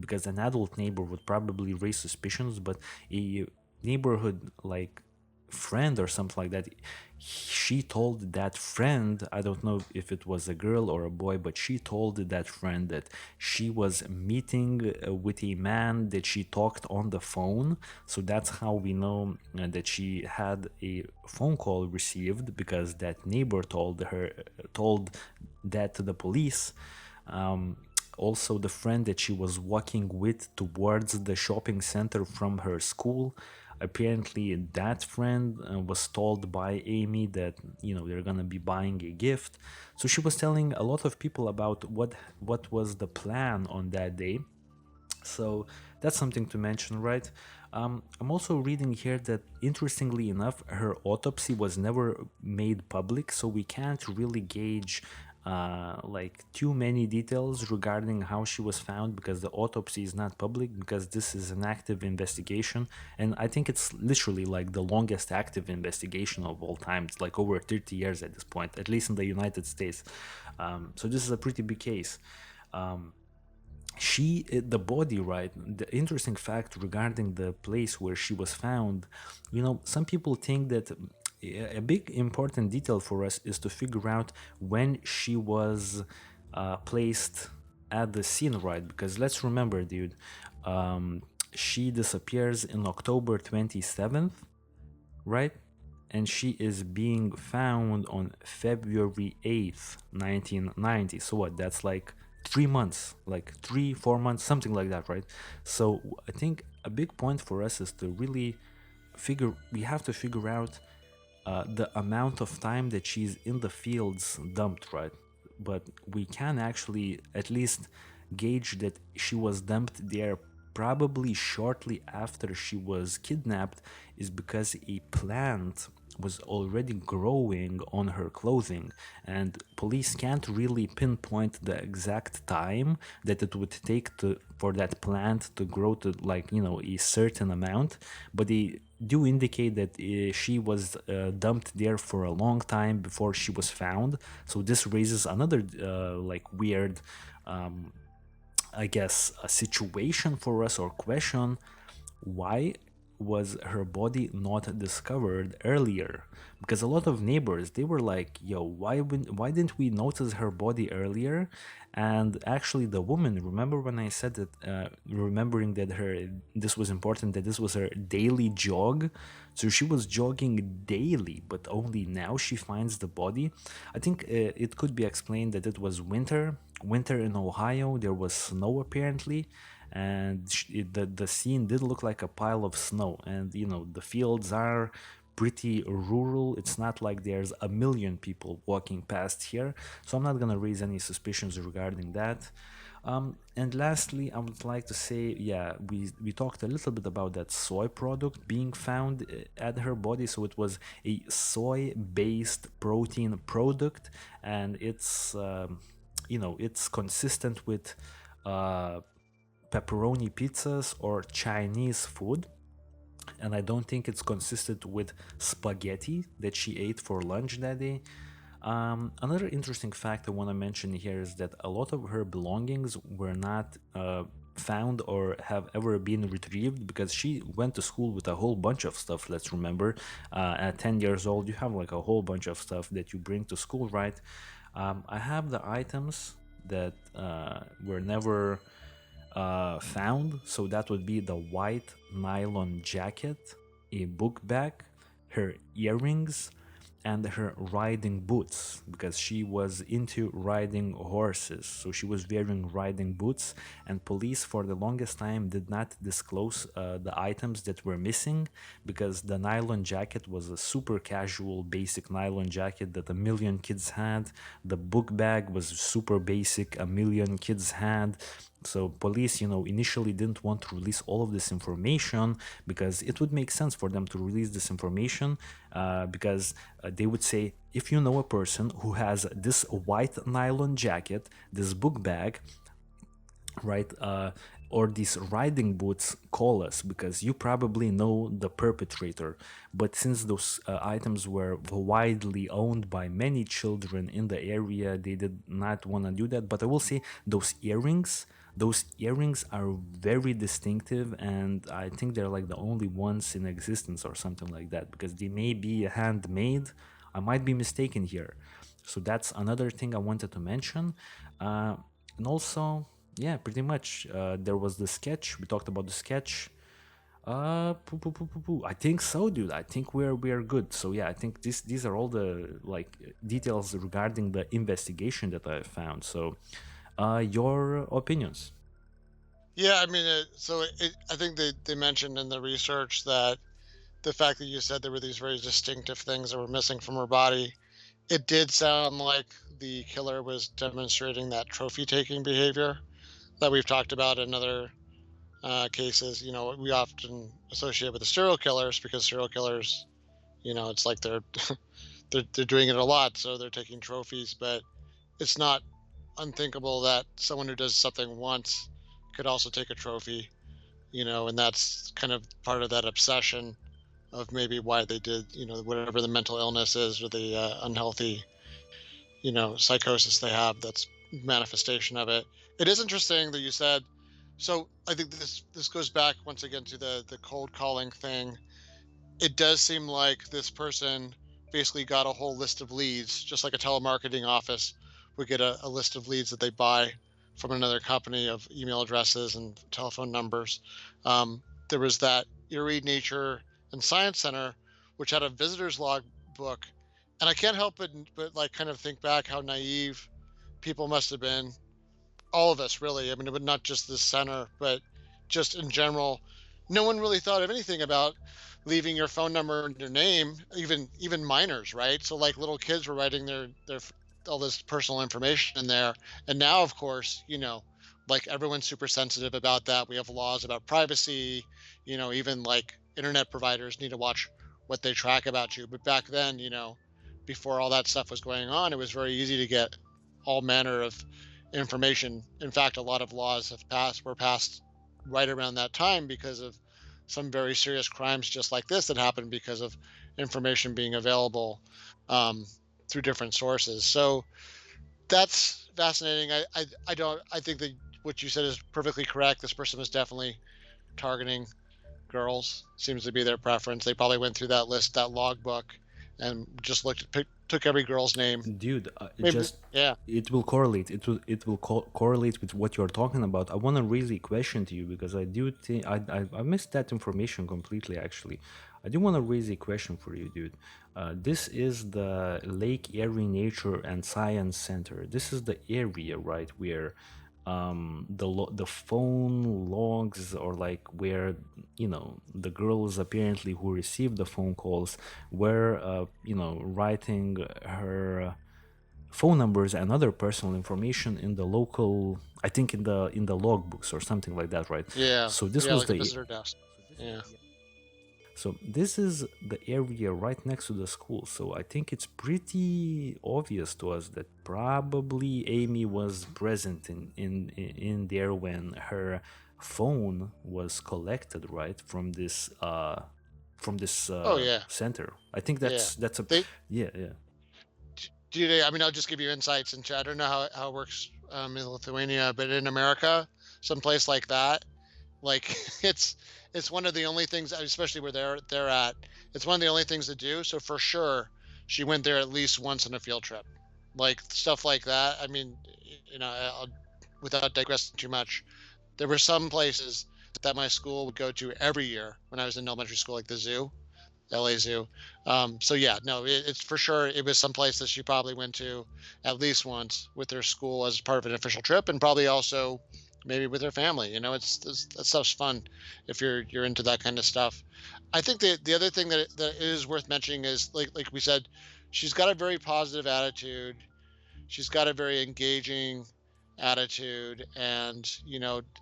because an adult neighbor would probably raise suspicions, but a neighborhood, like, friend or something like that, she told that friend, I don't know if it was a girl or a boy, but she told that friend that she was meeting with a man that she talked on the phone. So that's how we know that she had a phone call received, because that neighbor told that to the police. Also, the friend that she was walking with towards the shopping center from her school, apparently that friend was told by Amy that they're gonna be buying a gift. So she was telling a lot of people about what was the plan on that day. So that's something to mention, right? I'm also reading here that, interestingly enough, her autopsy was never made public, so we can't really gauge like too many details regarding how she was found, because the autopsy is not public, because this is an active investigation, and I think it's literally like the longest active investigation of all time. It's like over 30 years at this point, at least in the United States. So this is a pretty big case. The body, right? The interesting fact regarding the place where she was found, some people think that a big important detail for us is to figure out when she was placed at the scene, right? Because let's remember, dude, she disappears in October 27th, right? And she is being found on February 8th, 1990. So what? That's like 3 months, like 3, 4 months, something like that, right? So I think a big point for us is to really we have to figure out the amount of time that she's in the fields dumped, right? But we can actually at least gauge that she was dumped there probably shortly after she was kidnapped, is because a plant was already growing on her clothing, and police can't really pinpoint the exact time that it would take for that plant to grow to, like, a certain amount, but they do indicate that she was dumped there for a long time before she was found. So this raises another like weird, I guess, a situation for us, or question: why was her body not discovered earlier? Because a lot of neighbors, they were like, yo, why didn't we notice her body earlier? And actually, the woman, remember when I said that, remembering that this was important, that this was her daily jog, so she was jogging daily, but only now she finds the body. I think it could be explained that it was winter in Ohio. There was snow apparently, and the scene did look like a pile of snow. And the fields are pretty rural. It's not like there's a million people walking past here, so I'm not gonna raise any suspicions regarding that. And lastly, I would like to say, yeah, we talked a little bit about that soy product being found at her body. So it was a soy-based protein product, and it's consistent with uh, pepperoni pizzas or Chinese food. And I don't think it's consistent with spaghetti that she ate for lunch that day. Another interesting fact I want to mention here is that a lot of her belongings were not found or have ever been retrieved, because she went to school with a whole bunch of stuff. Let's remember, at 10 years old, you have like a whole bunch of stuff that you bring to school, right? I have the items that were never found. So that would be the white nylon jacket, a book bag, her earrings, and her riding boots, because she was into riding horses. So she was wearing riding boots, and police for the longest time did not disclose the items that were missing, because the nylon jacket was a super casual, basic nylon jacket that a million kids had. The book bag was super basic, a million kids had. So police, initially didn't want to release all of this information, because it would make sense for them to release this information, because they would say, if you know a person who has this white nylon jacket, this book bag, right, or these riding boots, call us, because you probably know the perpetrator. But since those items were widely owned by many children in the area, they did not want to do that. But I will say, those earrings are very distinctive, and I think they're like the only ones in existence or something like that, because they may be handmade. I might be mistaken here. So that's another thing I wanted to mention. And also, yeah, pretty much, there was the sketch. We talked about the sketch. I think so, dude. I think we're good. So yeah, I think these are all the like details regarding the investigation that I found. So, your opinions? Yeah, I mean, I think they mentioned in the research that the fact that you said there were these very distinctive things that were missing from her body, it did sound like the killer was demonstrating that trophy taking behavior that we've talked about in other cases. We often associate with the serial killers because serial killers, it's like they're doing it a lot, so they're taking trophies. But it's not unthinkable that someone who does something once could also take a trophy. And that's kind of part of that obsession of maybe why they did, whatever the mental illness is, or the unhealthy, psychosis they have. That's manifestation of it. It is interesting that you said. So I think this goes back once again to the cold calling thing. It does seem like this person basically got a whole list of leads, just like a telemarketing office would get a list of leads that they buy from another company of email addresses and telephone numbers. There was that Erie Nature and Science Center, which had a visitor's log book, and I can't help but like kind of think back how naive people must have been, all of us really. I mean, but not just this center, but just in general. No one really thought of anything about leaving your phone number and your name, even minors, right? So like little kids were writing all this personal information in there. And now, of course, like everyone's super sensitive about that. We have laws about privacy. Even like internet providers need to watch what they track about you. But back then, before all that stuff was going on, it was very easy to get all manner of information. In fact, a lot of laws were passed right around that time because of some very serious crimes just like this that happened because of information being available um, through different sources. So that's fascinating. I think that what you said is perfectly correct. This person was definitely targeting girls. Seems to be their preference. They probably went through that list, that logbook, and just took every girl's name. Dude, Maybe, just yeah, it will correlate. Correlate with what you're talking about. I want to raise a question to you because I do think I missed that information completely. Actually, I do want to raise a question for you, dude. This is the Lake Erie Nature and Science Center. This is the area, right, where the phone logs, or like where the girls apparently who received the phone calls were writing her phone numbers and other personal information in the local, I think in the logbooks or something like that, right? yeah, So this yeah, was like the the visitor desk. Yeah. so this is the area right next to the school. So I think it's pretty obvious to us that probably Amy was present in there when her phone was collected, right, from this Oh yeah, center. I think yeah. that's a They yeah, yeah. do they. I mean, I'll just give you insights into. I don't know how it works in Lithuania, but in America, someplace like that, like it's one of the only things, especially where they're at. It's one of the only things to do. So for sure, she went there at least once on a field trip, like stuff like that. I mean, without digressing too much, there were some places that my school would go to every year when I was in elementary school, like the zoo, LA Zoo. So yeah, no, it's for sure. It was someplace that she probably went to at least once with her school as part of an official trip, and probably also maybe with her family. That stuff's fun if you're into that kind of stuff. I think the other thing that is worth mentioning is like we said, she's got a very positive attitude. She's got a very engaging attitude, and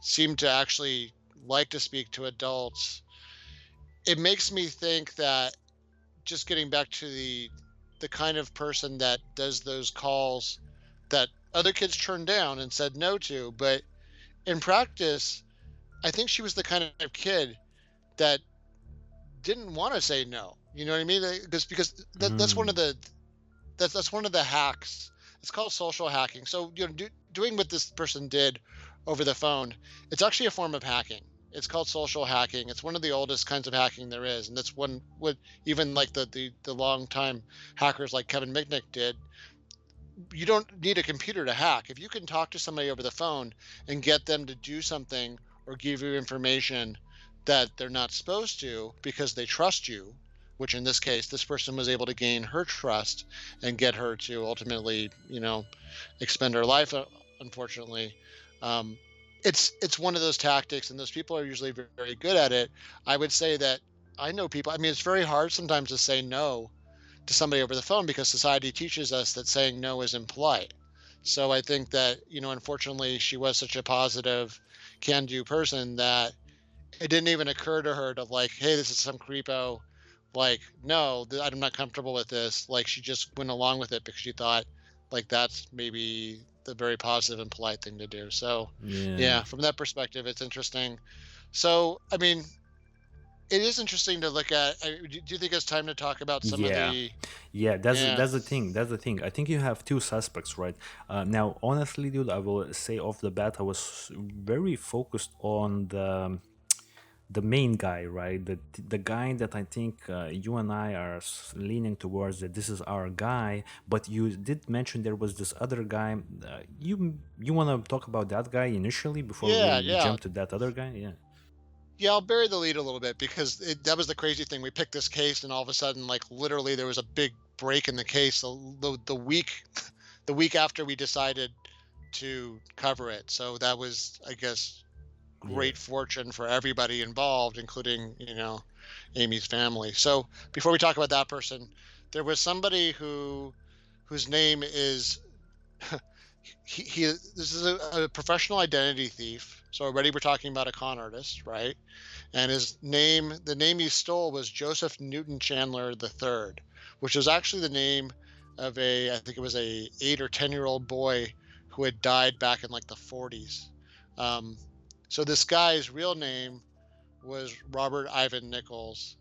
seemed to actually like to speak to adults. It makes me think that, just getting back to the kind of person that does those calls that other kids turned down and said no to, but in practice, I think she was the kind of kid that didn't want to say no. You know what I mean? Because that's one of Mm, that's one of the hacks. It's called social hacking. So, doing what this person did over the phone, it's actually a form of hacking. It's called social hacking. It's one of the oldest kinds of hacking there is, and that's one what even like the long time hackers like Kevin Mitnick did. You don't need a computer to hack. If you can talk to somebody over the phone and get them to do something or give you information that they're not supposed to because they trust you, which in this case, this person was able to gain her trust and get her to ultimately, expend her life, unfortunately. Um, it's one of those tactics, and those people are usually very, very good at it. I would say that I know people. I mean, it's very hard sometimes to say no to somebody over the phone because society teaches us that saying no is impolite. So I think that, unfortunately, she was such a positive, can do person that it didn't even occur to her to, like, hey, this is some creepo. Like, no, I'm not comfortable with this. Like, she just went along with it because she thought, like, that's maybe the very positive and polite thing to do. So, yeah. yeah, from that perspective, it's interesting. So, I mean, it is interesting to look at. Do you think it's time to talk about some of Yeah, the? yeah, Yeah. that's the thing. That's the thing. I think you have two suspects, right? Now, honestly, dude, I will say off the bat, I was very focused on the main guy, right? The guy that I think you and I are leaning towards, that this is our guy. But you did mention there was this other guy. You want to talk about that guy initially before Yeah, we yeah. jump to that other guy? Yeah. Yeah, I'll bury the lead a little bit because that was the crazy thing. We picked this case, and all of a sudden, like literally, there was a big break in the case the week, the week after we decided to cover it. So that was, I guess, Yeah. great fortune for everybody involved, including Amy's family. So before we talk about that person, there was somebody whose name is he this is a professional identity thief. So already we're talking about a con artist, right? And the name he stole was Joseph Newton Chandler III, which was actually the name of I think it was a 8 or 10-year-old boy who had died back in like the 40s. Um, so this guy's real name was Robert Ivan Nichols.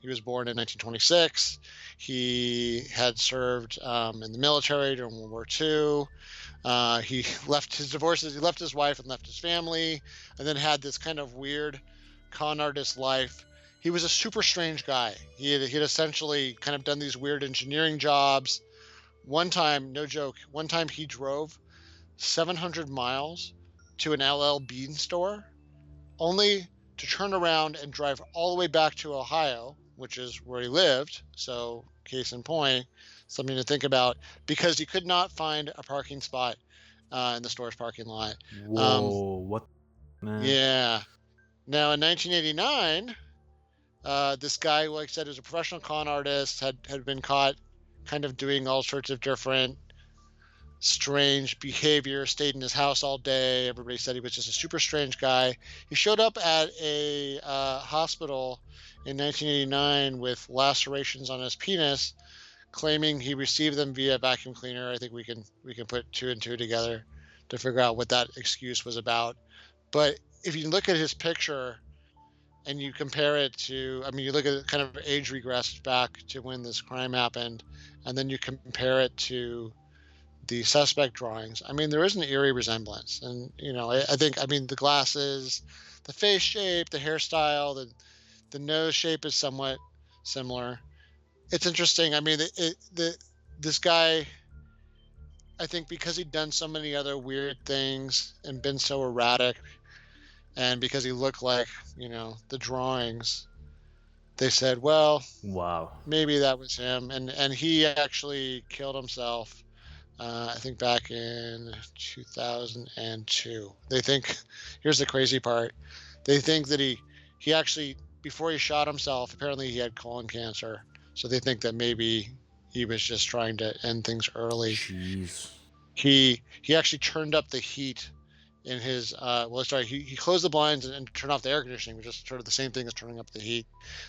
He was born in 1926. He had served in the military during World War II. He left his divorces. He left his wife and left his family, and then had this kind of weird con artist life. He was a super strange guy. He had essentially kind of done these weird engineering jobs. One time, no joke, one time he drove 700 miles to an LL Bean store, only to turn around and drive all the way back to Ohio, which is where he lived. So, case in point, something to think about, because he could not find a parking spot in the store's parking lot. Um, Whoa, what, man? yeah. Now, in 1989, this guy, like I said, was a professional con artist, had been caught kind of doing all sorts of different strange behavior, stayed in his house all day. Everybody said he was just a super strange guy. He showed up at a hospital in 1989 with lacerations on his penis, claiming he received them via vacuum cleaner. I think we can put two and two together to figure out what that excuse was about. But if you look at his picture and you compare it to, I mean, you look at it kind of age regressed back to when this crime happened, and then you compare it to the suspect drawings, I mean, there is an eerie resemblance. And, I think, I mean, the glasses, the face shape, the hairstyle, the nose shape is somewhat similar. It's interesting. I mean, this guy, I think because he'd done so many other weird things and been so erratic, and because he looked like, the drawings, they said, well, Wow. maybe that was him. And he actually killed himself, I think back in 2002. They think, here's the crazy part. They think that he actually, before he shot himself, apparently he had colon cancer. So they think that maybe he was just trying to end things early. Jeez. He actually turned up the heat in his well, sorry, he closed the blinds and turned off the air conditioning, which is sort of the same thing as turning up the heat,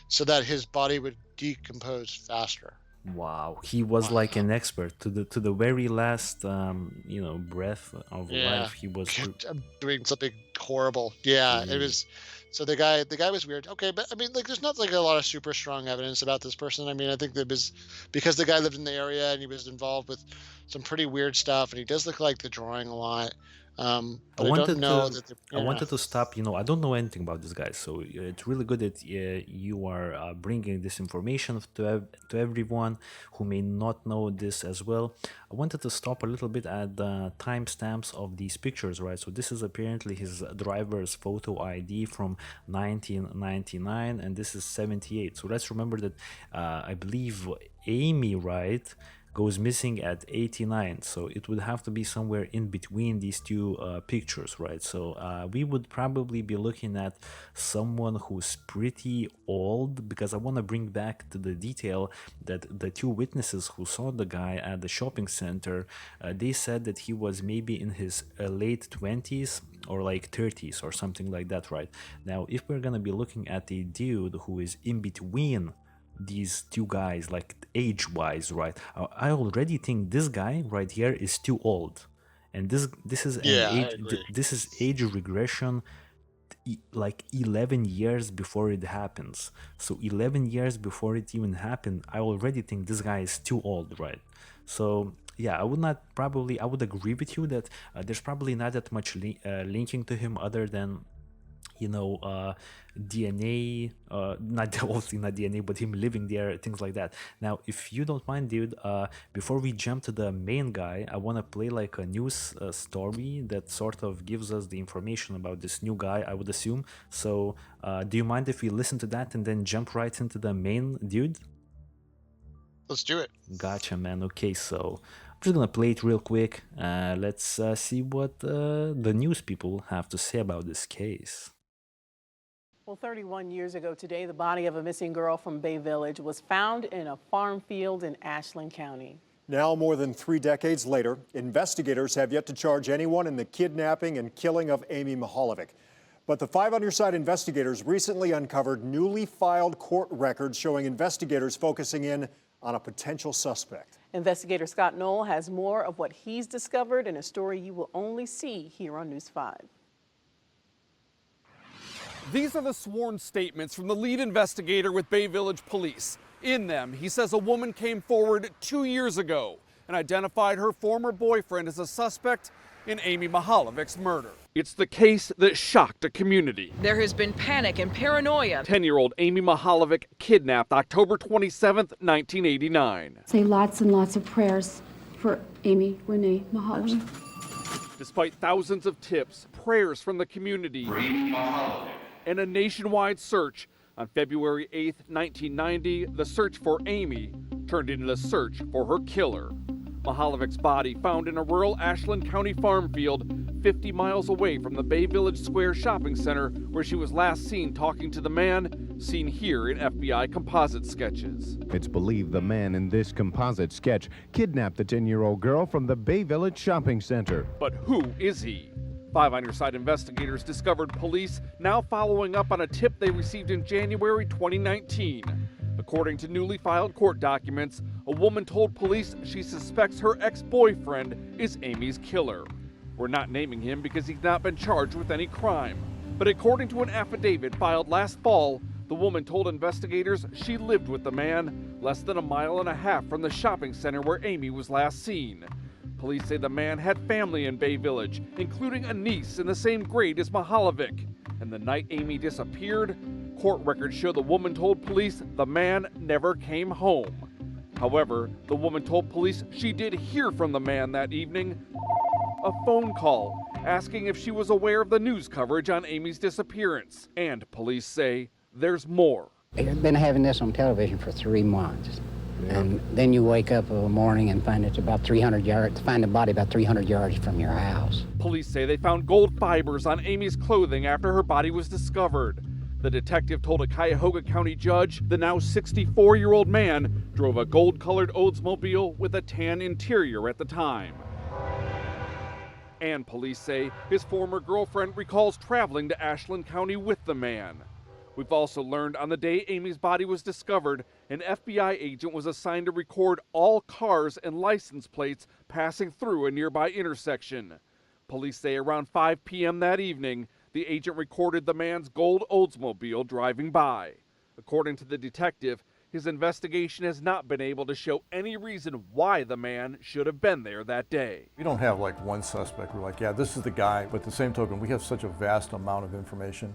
so that his body would decompose faster. Wow, he was like Wow. an expert to the very last breath of Yeah. life. He was I'm doing something horrible. Yeah, it jeez. was. So the guy was weird. Okay, but I mean, like, there's not like a lot of super strong evidence about this person. I mean, I think that was because the guy lived in the area and he was involved with some pretty weird stuff, and he does look like the drawing a lot. I But I don't wanted know to that. I Yeah. wanted to stop. I don't know anything about this guy, so it's really good that you are bringing this information to everyone who may not know this as well. I wanted to stop a little bit at the timestamps of these pictures, right? So this is apparently his driver's photo ID from 1999, and this is 78. So let's remember that I believe Amy, right, goes missing at 89, so it would have to be somewhere in between these two pictures, right? So we would probably be looking at someone who's pretty old, because I want to bring back to the detail that the two witnesses who saw the guy at the shopping center, they said that he was maybe in his late 20s or like 30s or something like that, right? Now if we're gonna be looking at a dude who is in between these two guys, like age wise, right? I already think this guy right here is too old, and this is an Yeah, I age agree. this is age regression, like 11 years before it happens. So 11 years before it even happened, I already think this guy is too old, right? So yeah, I would agree with you that there's probably not that much linking to him other than you know uh DNA, not obviously not DNA, but him living there, things like that. Now if you don't mind, dude, before we jump to the main guy, I want to play like a news story that sort of gives us the information about this new guy, I would assume. So do you mind if we listen to that and then jump right into the main dude? Let's do it. Gotcha, man. Okay, so I'm just gonna play it real quick. Let's see what the news people have to say about this case. Well, 31 years ago today, the body of a missing girl from Bay Village was found in a farm field in Ashland County. Now, more than 3 decades later, investigators have yet to charge anyone in the kidnapping and killing of Amy Mihaljevic. But the 5 on Your Side investigators recently uncovered newly filed court records showing investigators focusing in on a potential suspect. Investigator Scott Knoll has more of what he's discovered in a story you will only see here on News 5. These are the sworn statements from the lead investigator with Bay Village Police. In them, he says a woman came forward 2 years ago and identified her former boyfriend as a suspect in Amy Mihaljevic's murder. It's the case that shocked a community. There has been panic and paranoia. 10-year-old Amy Mihaljevic kidnapped October 27th, 1989. Say lots and lots of prayers for Amy Renee Mihaljevic. Despite thousands of tips, prayers from the community, and a nationwide search, on February 8, 1990, the search for Amy turned into the search for her killer. Mihaljevic's body found in a rural Ashland County farm field 50 miles away from the Bay Village Square shopping center where she was last seen talking to the man seen here in FBI composite sketches. It's believed the man in this composite sketch kidnapped the 10-year-old girl from the Bay Village shopping center. But who is he? 5 on Your Side investigators discovered police now following up on a tip they received in January 2019. According to newly filed court documents, a woman told police she suspects her ex-boyfriend is Amy's killer. We're not naming him because he's not been charged with any crime. But according to an affidavit filed last fall, the woman told investigators she lived with the man less than a mile and a half from the shopping center where Amy was last seen. Police say the man had family in Bay Village, including a niece in the same grade as Mihaljevic. And the night Amy disappeared, court records show the woman told police the man never came home. However, the woman told police she did hear from the man that evening, a phone call asking if she was aware of the news coverage on Amy's disappearance. And police say there's more. They've been having this on television for 3 months. And then you wake up in the morning and find it's about 300 yards, find the body about 300 yards from your house. Police say they found gold fibers on Amy's clothing after her body was discovered. The detective told a Cuyahoga County judge the now 64-year-old man drove a gold-colored Oldsmobile with a tan interior at the time. And police say his former girlfriend recalls traveling to Ashland County with the man. We've also learned on the day Amy's body was discovered, an FBI agent was assigned to record all cars and license plates passing through a nearby intersection. Police say around 5 p.m. that evening, the agent recorded the man's gold Oldsmobile driving by. According to the detective, his investigation has not been able to show any reason why the man should have been there that day. We don't have like one suspect. We're like, yeah, this is the guy. But at the same token, we have such a vast amount of information.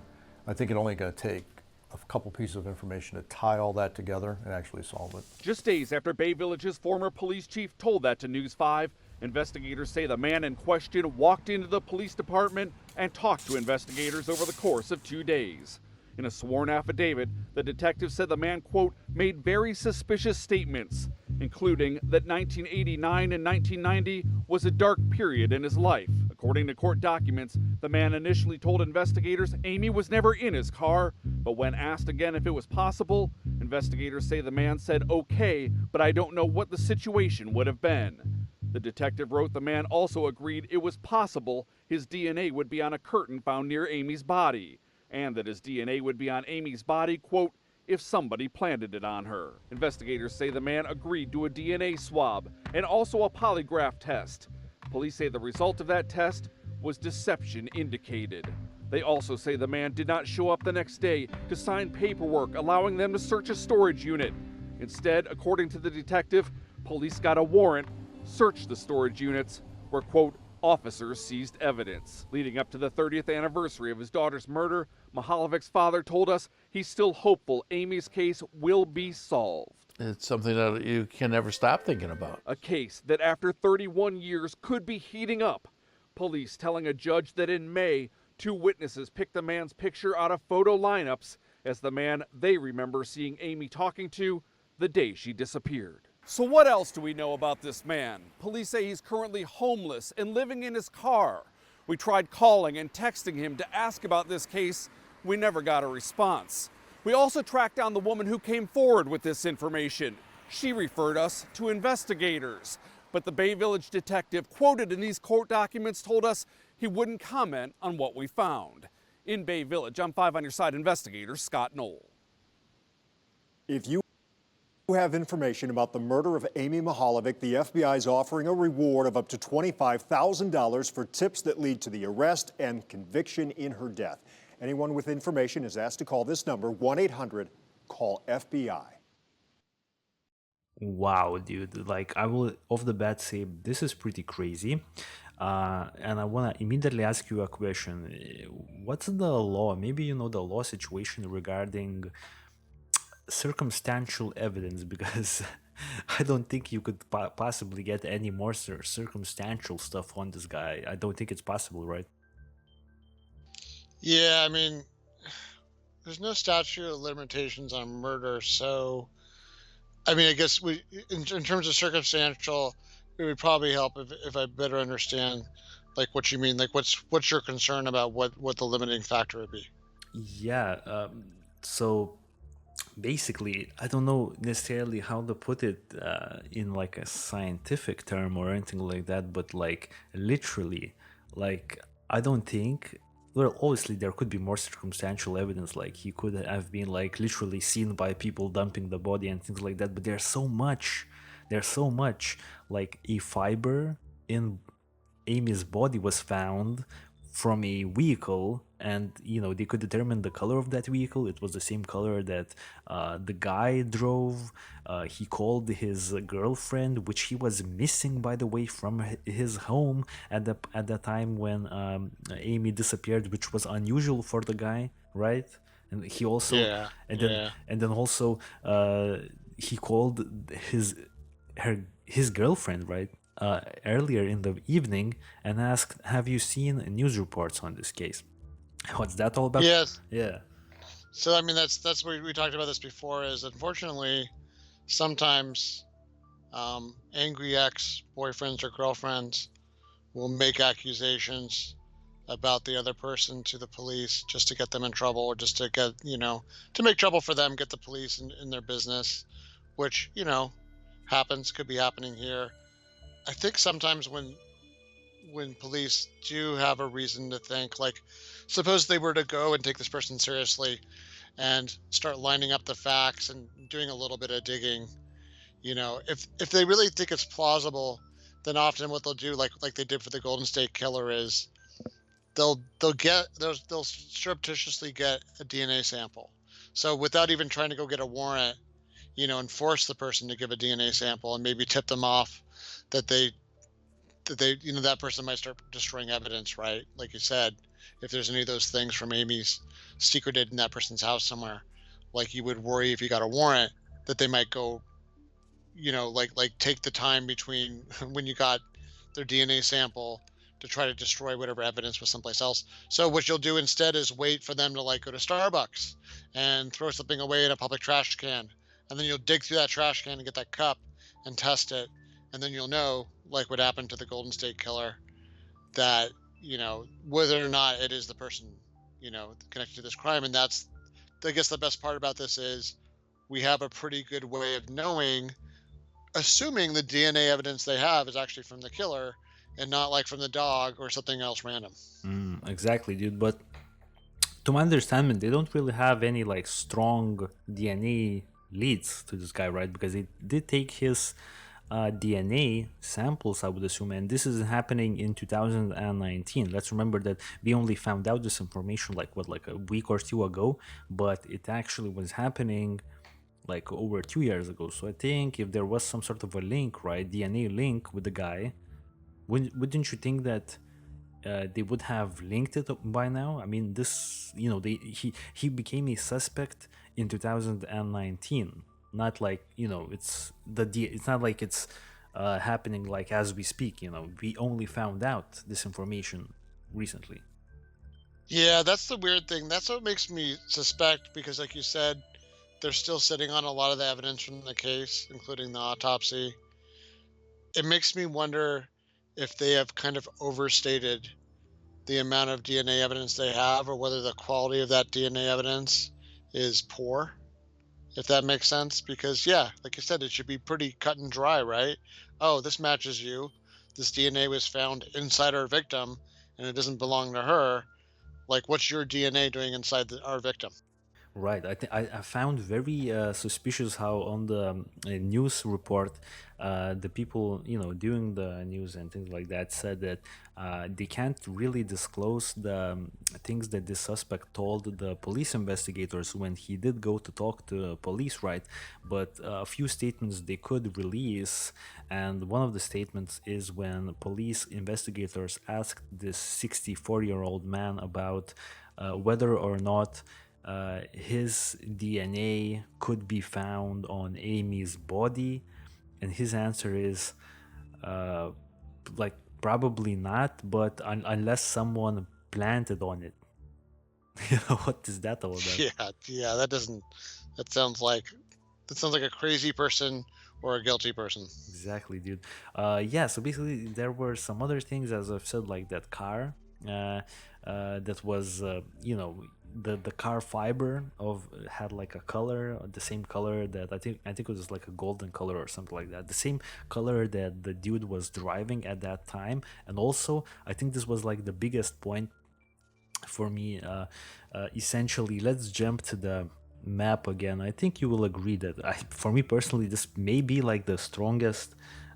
I think it's only going to take a couple pieces of information to tie all that together and actually solve it. Just days after Bay Village's former police chief told that to News 5, investigators say the man in question walked into the police department and talked to investigators over the course of 2 days. In a sworn affidavit, the detective said the man, quote, made very suspicious statements, including that 1989 and 1990 was a dark period in his life. According to court documents, the man initially told investigators Amy was never in his car, but when asked again if it was possible, investigators say the man said, okay, but I don't know what the situation would have been. The detective wrote the man also agreed it was possible his DNA would be on a curtain found near Amy's body, and that his DNA would be on Amy's body, quote, if somebody planted it on her. Investigators say the man agreed to a DNA swab and also a polygraph test. Police say the result of that test was deception indicated. They also say the man did not show up the next day to sign paperwork allowing them to search a storage unit. Instead, according to the detective, police got a warrant, searched the storage units, where, quote, officers seized evidence. Leading up to the 30th anniversary of his daughter's murder, Mihaljevic's father told us he's still hopeful Amy's case will be solved. It's something that you can never stop thinking about. A case that after 31 years could be heating up. Police telling a judge that in May, 2 witnesses picked the man's picture out of photo lineups as the man they remember seeing Amy talking to the day she disappeared. So what else do we know about this man? Police say he's currently homeless and living in his car. We tried calling and texting him to ask about this case. We never got a response. We also tracked down the woman who came forward with this information. She referred us to investigators. But the Bay Village detective quoted in these court documents told us he wouldn't comment on what we found. In Bay Village, I'm 5 on your side investigator Scott Knoll. If you have information about the murder of Amy Mihaljevic, the FBI is offering a reward of up to $25,000 for tips that lead to the arrest and conviction in her death. Anyone with information is asked to call this number, 1-800-CALL-FBI. Wow, dude. Like, I will off the bat say this is pretty crazy. And I want to immediately ask you a question. What's the law? Maybe you know the law situation regarding circumstantial evidence, because I don't think you could possibly get any more circumstantial stuff on this guy. I don't think it's possible, right? Yeah, I mean, there's no statute of limitations on murder, so I mean, I guess in terms of circumstantial, it would probably help if I better understand, like, what you mean. Like, what's your concern about what the limiting factor would be? Yeah. So basically, I don't know necessarily how to put it in like a scientific term or anything like that, but like literally, like I don't think. Well, obviously there could be more circumstantial evidence, like he could have been like literally seen by people dumping the body and things like that, but there's so much like a fiber in Amy's body was found from a vehicle, and they could determine the color of that vehicle. It was the same color that the guy drove. He called his girlfriend, which he was missing, by the way, from his home at the time when Amy disappeared, which was unusual for the guy, right? And he also and then also he called his girlfriend, right? Earlier in the evening, and asked, have you seen news reports on this case? What's that all about? Yes. Yeah. So I mean, that's where we talked about this before. Is unfortunately, sometimes angry ex-boyfriends or girlfriends will make accusations about the other person to the police just to get them in trouble, or just to get to make trouble for them, get the police in their business, which happens, could be happening here. I think sometimes when police do have a reason to think, like, suppose they were to go and take this person seriously and start lining up the facts and doing a little bit of digging, if they really think it's plausible, then often what they'll do, like they did for the Golden State Killer, is they'll surreptitiously get a DNA sample. So without even trying to go get a warrant, and force the person to give a DNA sample, and maybe tip them off that that person might start destroying evidence, right? Like you said, if there's any of those things from Amy's secreted in that person's house somewhere, like you would worry if you got a warrant that they might go, like take the time between when you got their DNA sample to try to destroy whatever evidence was someplace else. So what you'll do instead is wait for them to like go to Starbucks and throw something away in a public trash can. And then you'll dig through that trash can and get that cup and test it. And then you'll know, like what happened to the Golden State Killer, that, whether or not it is the person, connected to this crime. And that's, I guess the best part about this is we have a pretty good way of knowing, assuming the DNA evidence they have is actually from the killer and not like from the dog or something else random. Exactly, dude. But to my understanding, they don't really have any like strong DNA leads to this guy, right? Because they did take his DNA samples, I would assume, and this is happening in 2019. Let's remember that we only found out this information like a week or two ago, but it actually was happening like over 2 years ago. So I think if there was some sort of a link, right, DNA link with the guy, wouldn't you think that they would have linked it by now? I mean, this, he became a suspect in 2019. Not like, it's not like it's happening like as we speak. We only found out this information recently. Yeah, that's the weird thing. That's what makes me suspect, because like you said, they're still sitting on a lot of the evidence from the case, including the autopsy. It makes me wonder if they have kind of overstated the amount of DNA evidence they have, or whether the quality of that DNA evidence is poor. if that makes sense. Because yeah, like you said, it should be pretty cut and dry, right? Oh, this matches you. This DNA was found inside our victim, and it doesn't belong to her. Like, what's your DNA doing inside our victim? Right. I think I found very suspicious how on the news report, the people doing the news and things like that said that they can't really disclose the things that the suspect told the police investigators when he did go to talk to police, right? But a few statements they could release, and one of the statements is when police investigators asked this 64-year-old man about whether or not his DNA could be found on Amy's body, and his answer is uh, like probably not, but unless someone planted on it. What is that all about? Yeah, yeah, that sounds like a crazy person or a guilty person. Exactly, dude. Yeah, so basically there were some other things, as I've said, like that car that was, the car fiber of had like a color, the same color that I think it was like a golden color or something like that. The same color that the dude was driving at that time. And also, I think this was like the biggest point for me. Essentially, let's jump to the map again. I think you will agree that for me personally, this may be like the strongest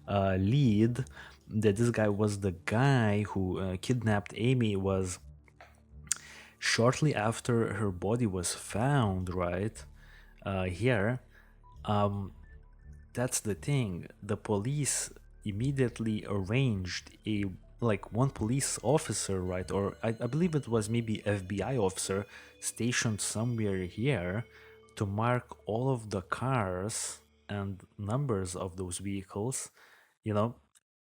lead, that this guy was the guy who kidnapped Amy. Was shortly after her body was found, right? Here, that's the thing. The police immediately arranged a like one police officer, right? Or I believe it was maybe FBI officer stationed somewhere here to mark all of the cars and numbers of those vehicles, you know,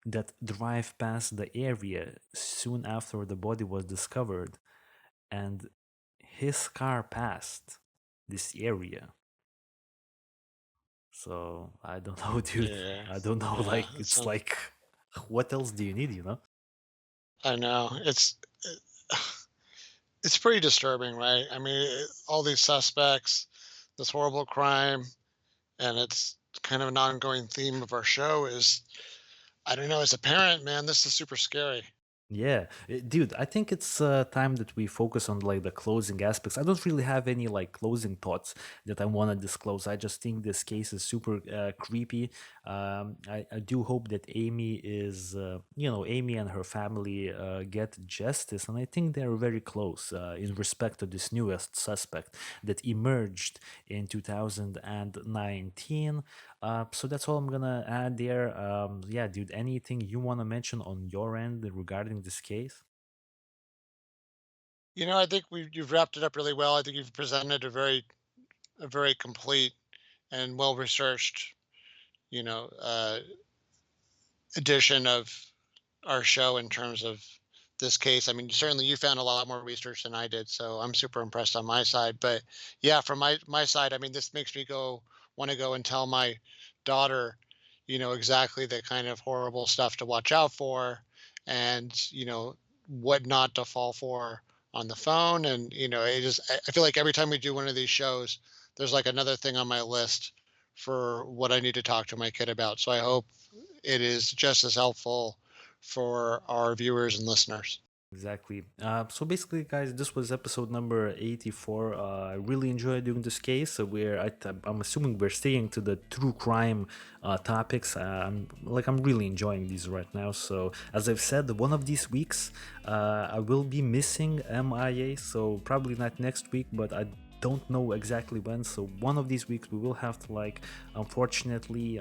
that drive past the area soon after the body was discovered. And his car passed this area. So I don't know, dude. Yeah, I don't know. yeah, Like, it's sounds. like, what else do you need? I know it's pretty disturbing, right? I mean, all these suspects, this horrible crime, and it's kind of an ongoing theme of our show is, I don't know, as a parent, man, this is super scary. Yeah, dude, I think it's time that we focus on like the closing aspects. I don't really have any like closing thoughts that I want to disclose. I just think this case is super creepy. I do hope that Amy and her family get justice, and I think they're very close in respect to this newest suspect that emerged in 2019. So that's all I'm gonna add there. Yeah, dude, anything you want to mention on your end regarding this case? I think you've wrapped it up really well. I think you've presented a very complete and well researched, you know, edition of our show in terms of this case. I mean, certainly you found a lot more research than I did, so I'm super impressed on my side. But yeah, from my side, I mean, this makes me want to go and tell my daughter, exactly the kind of horrible stuff to watch out for, and what not to fall for on the phone. And I feel like every time we do one of these shows, there's like another thing on my list for what I need to talk to my kid about. So I hope it is just as helpful for our viewers and listeners. Exactly. So basically, guys, this was episode number 84. I really enjoyed doing this case. So I'm assuming we're staying to the true crime topics. I'm really enjoying these right now. So as I've said, one of these weeks, I will be missing MIA. So probably not next week, but I don't know exactly when. So one of these weeks we will have to unfortunately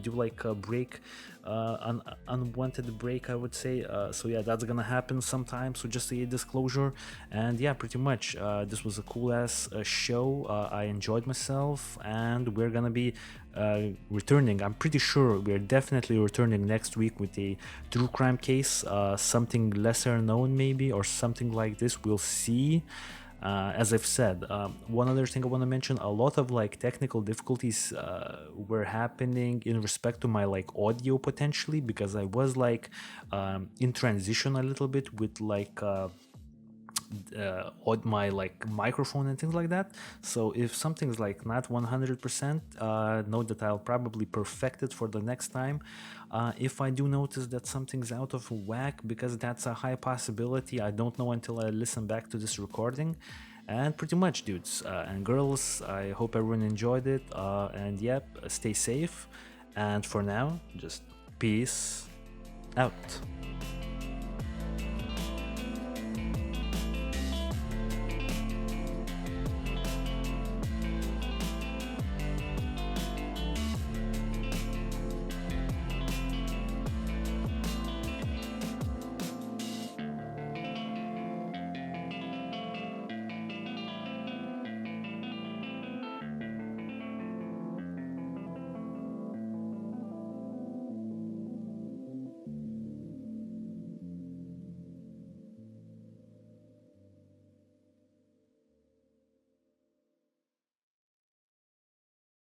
do like a break, unwanted break, I would say. So yeah, that's gonna happen sometime. So just a disclosure. And yeah, pretty much this was a cool ass show. I enjoyed myself, and we're gonna be returning. I'm pretty sure we're definitely returning next week with a true crime case, something lesser known maybe, or something like this. We'll see. As I've said, one other thing I want to mention: a lot of technical difficulties were happening in respect to my audio potentially, because I was in transition a little bit with my like microphone and things like that. So if something's like not 100%, note that I'll probably perfect it for the next time. If I do notice that something's out of whack, because that's a high possibility, I don't know until I listen back to this recording. And pretty much, dudes and girls, I hope everyone enjoyed it. And yep, stay safe. And for now, just peace out.